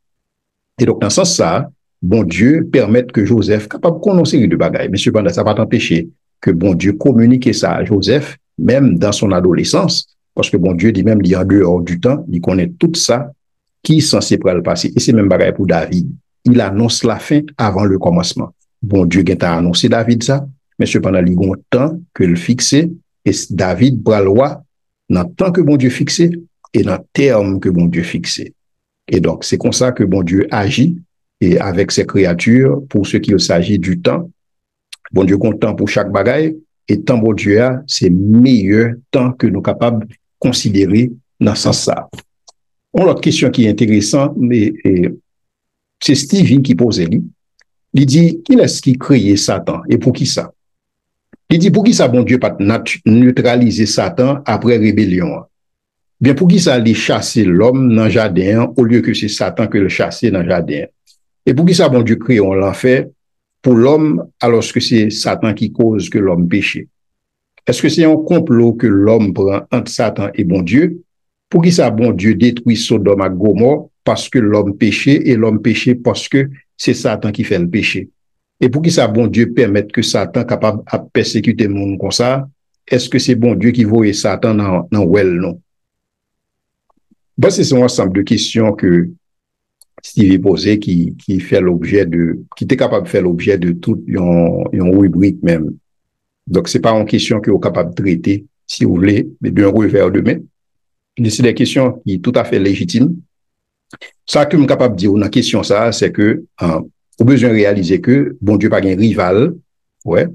Et donc, dans ce sens, ça, bon Dieu permet que Joseph capable de connaître une série de bagailles. Mais cependant, ça va t'empêcher que bon Dieu communique ça à Joseph, même dans son adolescence, parce que bon Dieu dit même, il y a en dehors du temps, il connaît tout ça qui est censé pour le passer. Et c'est même bagaille pour David. Il annonce la fin avant le commencement. Bon Dieu a annoncé David ça, mais cependant, il y a un temps que le fixé, et David prend le roi dans le temps que bon Dieu fixé et dans le terme que bon Dieu fixé. Et donc, c'est comme ça que bon Dieu agit et avec ses créatures pour ce qu'il s'agit du temps. Bon Dieu compte temps pour chaque bagaille et temps bon Dieu a, c'est meilleur temps que nous sommes capables de considérer dans ce sens-là. Une autre question qui est intéressante, mais c'est Stevie qui pose lui. Il dit, qui est-ce qui crée Satan et pour qui ça? Il dit, pour qui ça, bon Dieu, pas neutraliser Satan après rébellion? Bien, pour qui ça allait chasser l'homme dans le jardin au lieu que c'est Satan que le chasser dans le jardin? Et pour qui ça, bon Dieu, crée l'enfer pour l'homme alors que c'est Satan qui cause que l'homme péche? Est-ce que c'est un complot que l'homme prend entre Satan et bon Dieu? Pour qui ça, bon Dieu, détruit Sodome et Gomorrhe parce que l'homme péchait et l'homme péchait parce que c'est Satan qui fait le péché? Et pour qui ça, bon Dieu, permet que Satan capable de persécuter le monde comme ça? est-ce que c'est bon Dieu qui voit Satan dans well, non? Bon, c'est un ensemble de questions que Stevie posait qui fait l'objet qui était capable de faire l'objet de toute une rubrique même. Donc, c'est pas une question que vous êtes capable de traiter, si vous voulez, mais d'un revers de main. C'est des questions qui sont tout à fait légitimes. Ça que je suis capable de dire dans la question, ça, c'est que, vous besoin de réaliser que bon Dieu pas un rival, ouais.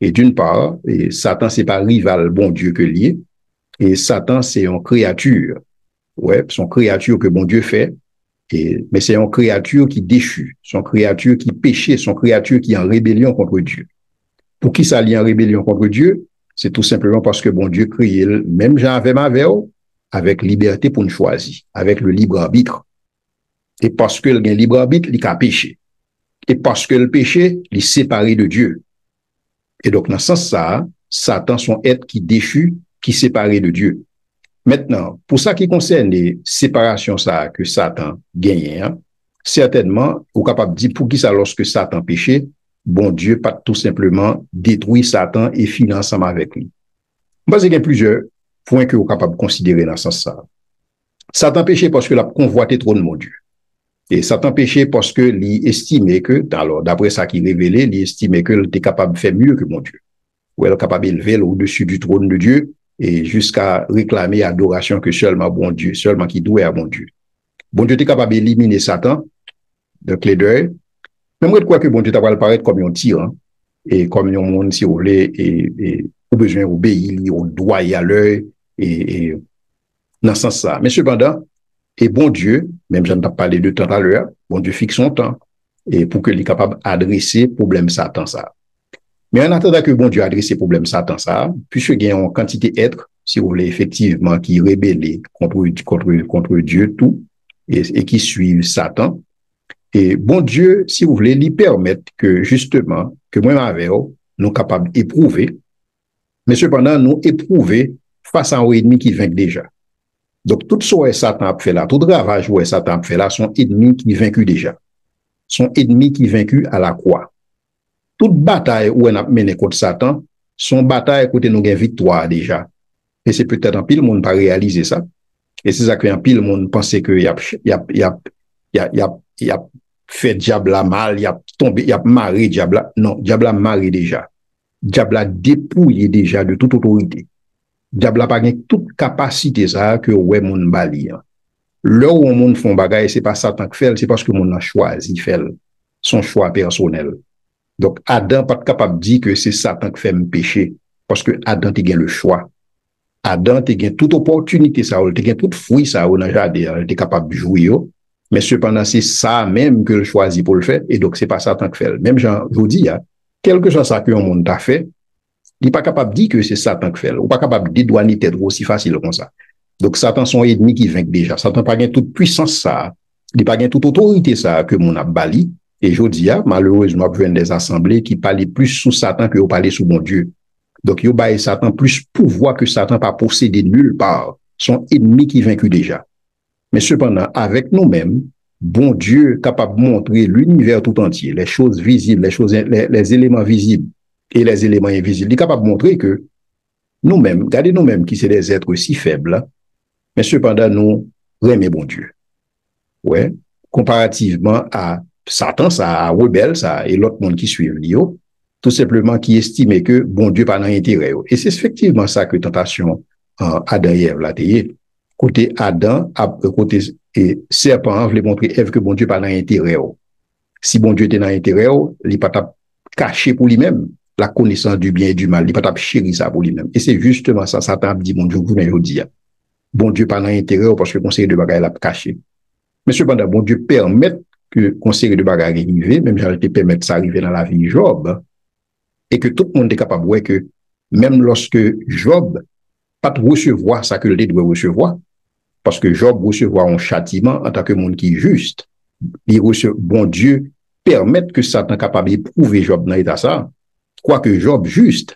Et d'une part, et Satan, c'est pas rival bon Dieu que lié. Et Satan, c'est une créature, ouais, son créature que bon Dieu fait. Mais c'est une créature qui déchue, son créature qui péchait, son créature qui est en rébellion contre Dieu. Pour qui ça lie en rébellion contre Dieu? C'est tout simplement parce que bon Dieu créé, même Jean avait avec liberté pour nous choisir, avec le libre arbitre. Et parce que le libre arbitre, il a péché. Et parce que le péché, il est séparé de Dieu. Et donc, dans ce sens-là, Satan, son être qui déchu, qui est séparé de Dieu. Maintenant, pour ça qui concerne les séparations ça que Satan gagne, hein, certainement, on est capable de dire pour qui ça, lorsque Satan péché, bon Dieu pas tout simplement détruit Satan et finit ensemble avec lui. Parce qu'il y a plusieurs points que vous êtes capable de considérer dans ce sens-là. Satan péché parce que l'a convoité trop de mon Dieu. Et Satan péché parce que il estimait que, alors d'après ça qui révélait, il estimait qu'il était capable de faire mieux que mon Dieu. Ou elle est capable d'élever au-dessus du trône de Dieu et jusqu'à réclamer adoration que seulement bon Dieu, seulement qui doit à bon Dieu. Bon Dieu était capable d'éliminer Satan de clé d'œil. Mais moi, je crois que bon Dieu t'a pas paraître comme un tyran et comme un monde, si vous voulez, et au besoin d'obéir, on doit y aller et dans ce sens-là. Mais cependant, et bon Dieu, même j'en ai parlé de temps à l'heure, bon Dieu fixe son temps et pour qu'il soit capable d'adresser le problème Satan ça. Mais en attendant que bon Dieu adresse le problème Satan ça, puisque il y a une quantité d'êtres, si vous voulez, effectivement, qui rébellent contre Dieu tout et qui suivent Satan. Et bon Dieu, si vous voulez, lui permettre que justement, que moi avec nous sommes capables d'éprouver, mais cependant nous éprouver face à un ennemi qui vainc déjà. Donc, tout ce que Satan a fait là, tout ravage que Satan a fait là, sont ennemis qui vaincu déjà. Sont ennemis qui vaincu à la croix. Toute bataille où on a mené contre Satan, son bataille côté nous gagne victoire déjà. Et c'est peut-être un pile monde pas réaliser ça. Et c'est ça qu'un pile monde pensait que y a fait diable mal, y a tombé, y a marré diable. Non, diable a marré déjà. Diable a dépouillé déjà de toute autorité. Diable a pas toute capacité ça que ouais moun bali. Là où moun font bagaille, c'est pas Satan qui fait, c'est parce que moun a choisi fait son choix personnel. Donc Adam pas capable de dire que c'est Satan qui fait me pécher parce que Adam te gagne le choix. Adam te gagne toute opportunité ça, te gagne toute fruit ça dans jardin, il est capable de jouer mais cependant c'est ça même que le choisit pour le faire et donc c'est pas Satan qui fait. Même Jean je vous dis quelque chose ça que un monde t'a fait, il n'est pas capable de dire que c'est Satan qui fait. Il n'est pas capable de dédouaner tête aussi facile comme ça. Donc, Satan son ennemi qui vainc déjà. Satan n'a pas toute puissance ça. Il n'a pas toute autorité ça que mon a bali. Et je dis, malheureusement, il y a des assemblées qui parlent plus sous Satan que parler sous mon Dieu. Donc, il y a Satan plus pouvoir que Satan pas posséder nulle part. Son ennemi qui vaincu déjà. Mais cependant, avec nous-mêmes, bon Dieu capable de montrer l'univers tout entier, les choses visibles, les éléments visibles et les éléments invisibles. Il est capable de montrer que nous-mêmes, regardez nous-mêmes qui sont des êtres si faibles, mais cependant nous aimons bon Dieu. Ouais, comparativement à Satan, ça, à rebelle, ça, et l'autre monde qui suit Lio, tout simplement qui estime que bon Dieu pas dans intérêt. Et c'est effectivement ça que tentation Adam et Ève l'a tayé. Côté Adam, côté et serpent voulait montrer Ève que bon Dieu pas dans intérêt. Si bon Dieu était dans intérêt, il pas caché pour lui-même la connaissance du bien et du mal. Il pas chéri ça pour lui-même. Et c'est justement ça, Satan dit, bon Dieu, vous m'avez dit. Bon Dieu pas dans l'intérêt parce que le conseil de bagaille l'a caché. Mais cependant, bon Dieu permet que le conseil de bagaille arrive, même j'ai permettre que ça arrive dans la vie de Job, et que tout le monde est capable de voir que même lorsque Job pas recevoir ça que le doit recevoir, parce que Job recevoir un châtiment en tant que monde qui est juste, bon Dieu permet que Satan capable d'éprouver Job dans l'état ça, quoique Job juste,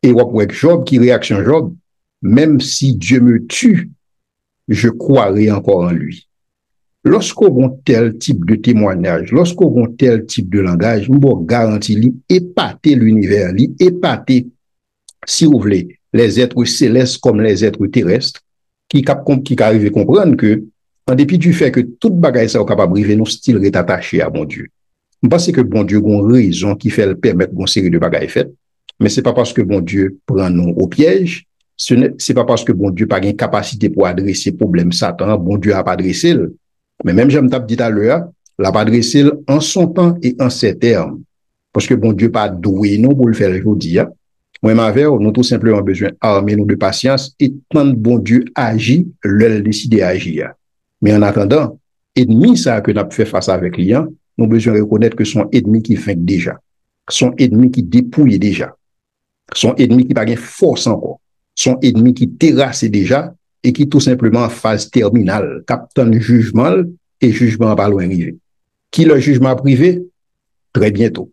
et avec Job qui réaction Job, même si Dieu me tue, je croirai encore en lui. Lorsqu'on a tel type de témoignage, lorsqu'on a tel type de langage, on garantit épater l'univers, épater, si vous voulez, les êtres célestes comme les êtres terrestres, qui arrivent à comprendre que, en dépit du fait que toute bagaille ça est capable de nous style est attaché à bon Dieu. Je pense que bon Dieu a une raison qui fait le permettre une série de bagailles faites, mais c'est pas parce que bon Dieu prend nous au piège, c'est pas parce que bon Dieu n'a pas une capacité pour adresser problème Satan, bon Dieu a pas adressé. Mais même j'aime t'ai dit tout à l'heure, l'a pas adressé en son temps et en ses termes. Parce que bon Dieu pas doué nous pour le faire aujourd'hui. Moi, nous tout simplement besoin d'armer nous de patience et tant bon Dieu agit, le décider d'agir. Mais en attendant, ennemi ça que nous avons fait face avec lui, nous avons besoin de reconnaître que son ennemi qui fait déjà, son ennemi qui dépouille déjà, son ennemi qui n'a pas de force encore, son ennemi qui terrasse déjà et qui tout simplement en phase terminale, capte un jugement et jugement pas loin arrivé. Qui le jugement privé? Très bientôt.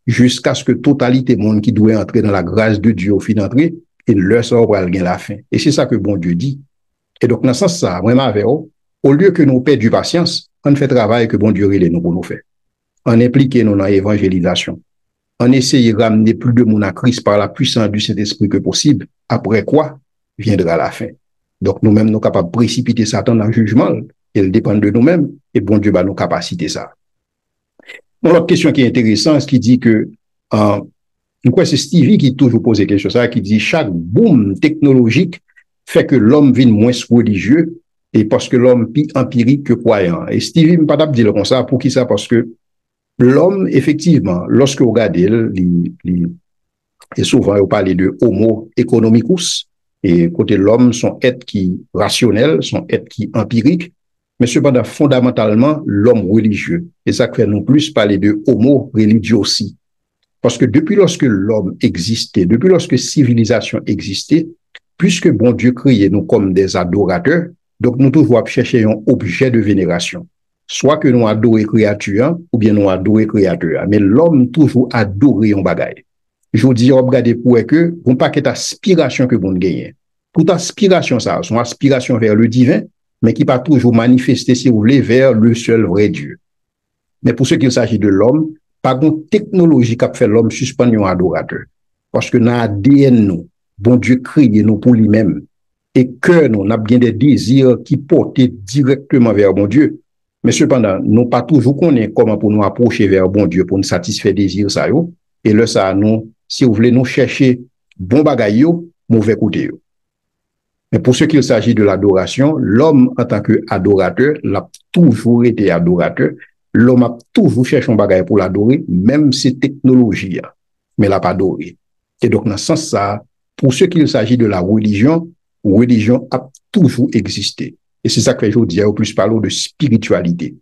Jusqu'à ce que totalité monde qui doit entrer dans la grâce de Dieu au fin d'entrer, et le sort va gagner la fin. Et c'est ça que bon Dieu dit. Et donc, dans ce sens, ça, vraiment, avec eux, au lieu que nous perdons du patience, on fait travail que bon Dieu relève nous pour nous faire. On implique nous dans l'évangélisation. On essaye de ramener plus de monde à Christ par la puissance du Saint-Esprit que possible. Après quoi, viendra la fin. Donc, nous-mêmes, nous sommes capables de précipiter Satan dans le jugement. Il dépend de nous-mêmes. Et bon Dieu va nous capaciter ça. L'autre question qui est intéressante, c'est qui dit que, c'est Stevie qui toujours pose quelque chose, qui dit chaque boom technologique fait que l'homme vient moins religieux et parce que l'homme plus empirique que croyant. Et Stevie ne peut pas dire comme ça, pour qui ça? Parce que l'homme, effectivement, lorsque vous regardez, et souvent, on parle de homo economicus, et côté l'homme, son être qui rationnel, son être qui empirique, mais cependant, fondamentalement, l'homme religieux. Et ça fait non plus parler de homo religiosi. Parce que depuis lorsque l'homme existait, depuis lorsque civilisation existait, puisque bon Dieu créait nous comme des adorateurs, donc nous devons chercher un objet de vénération. Soit que nous adorons créature, ou bien nous adorons créateur. Mais l'homme toujours adoré un bagaille. Je vous dis, regardez pour que, bon paquet d'aspiration que vous gagnez. Toute aspiration, ça, son aspiration vers le divin, mais qui pas toujours manifester, si vous voulez, vers le seul vrai Dieu. Mais pour ce qu'il s'agit de l'homme, pas de technologie qui a fait l'homme suspendre un adorateur. Parce que dans l'ADN, nous, bon Dieu crée nous pour lui-même. Et que nous, avons bien des désirs qui portent directement vers bon Dieu. Mais cependant, nous pas toujours connaître comment pour nous approcher vers bon Dieu, pour nous satisfaire des désirs, ça, yo. Et là, ça, nous, si vous voulez nous chercher bon bagaille, mauvais côté, yo. Mais pour ce qu'il s'agit de l'adoration, l'homme en tant qu'adorateur, l'a toujours été adorateur. L'homme a toujours cherché un bagage pour l'adorer, même si technologie, mais l'a pas adoré. Et donc, dans ce sens, ça, pour ce qu'il s'agit de la religion a toujours existé. Et c'est ça que je dis, au plus parlons de spiritualité.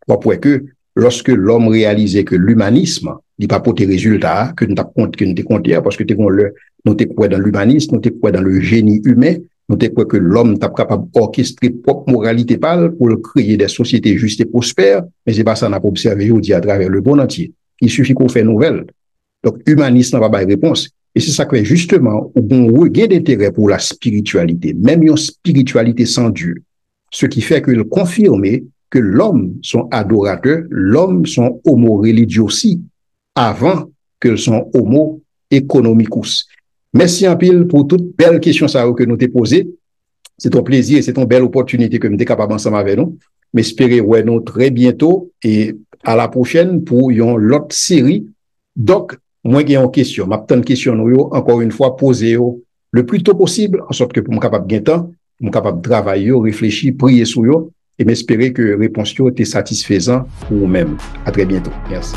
Pour que, lorsque l'homme réalisait que l'humanisme, il n'a pas porté résultat, que nous t'es compté, parce que nous t'es quoi dans l'humanisme, nous t'es quoi dans le génie humain, nous t'es quoi que l'homme n'est capable d'orchestrer propre moralité pâle pour créer des sociétés justes et prospères, mais c'est pas ça qu'on a observé aujourd'hui à travers le monde entier. Il suffit qu'on fait nouvelle. Donc, humanisme n'a pas de réponse. Et c'est ça que justement, on regain d'intérêt pour la spiritualité, même une spiritualité sans Dieu. Ce qui fait que confirmer que l'homme sont adorateurs, l'homme sont homo religiosi avant que son homo economicus. Merci en pile pour toute belle question que nous t'ai posée. C'est ton plaisir, c'est ton belle opportunité que nous sommes capables ensemble avec nous. Mais espérez ouais nous très bientôt et à la prochaine pour une autre série. Donc, moi j'ai une question, ma petite question encore une fois posée le plus tôt possible en sorte que pour me capable de gagner temps, pour me capable de travailler, réfléchir, prier sur eux et m'espérer que réponse est satisfaisante pour vous-même. À très bientôt. Merci.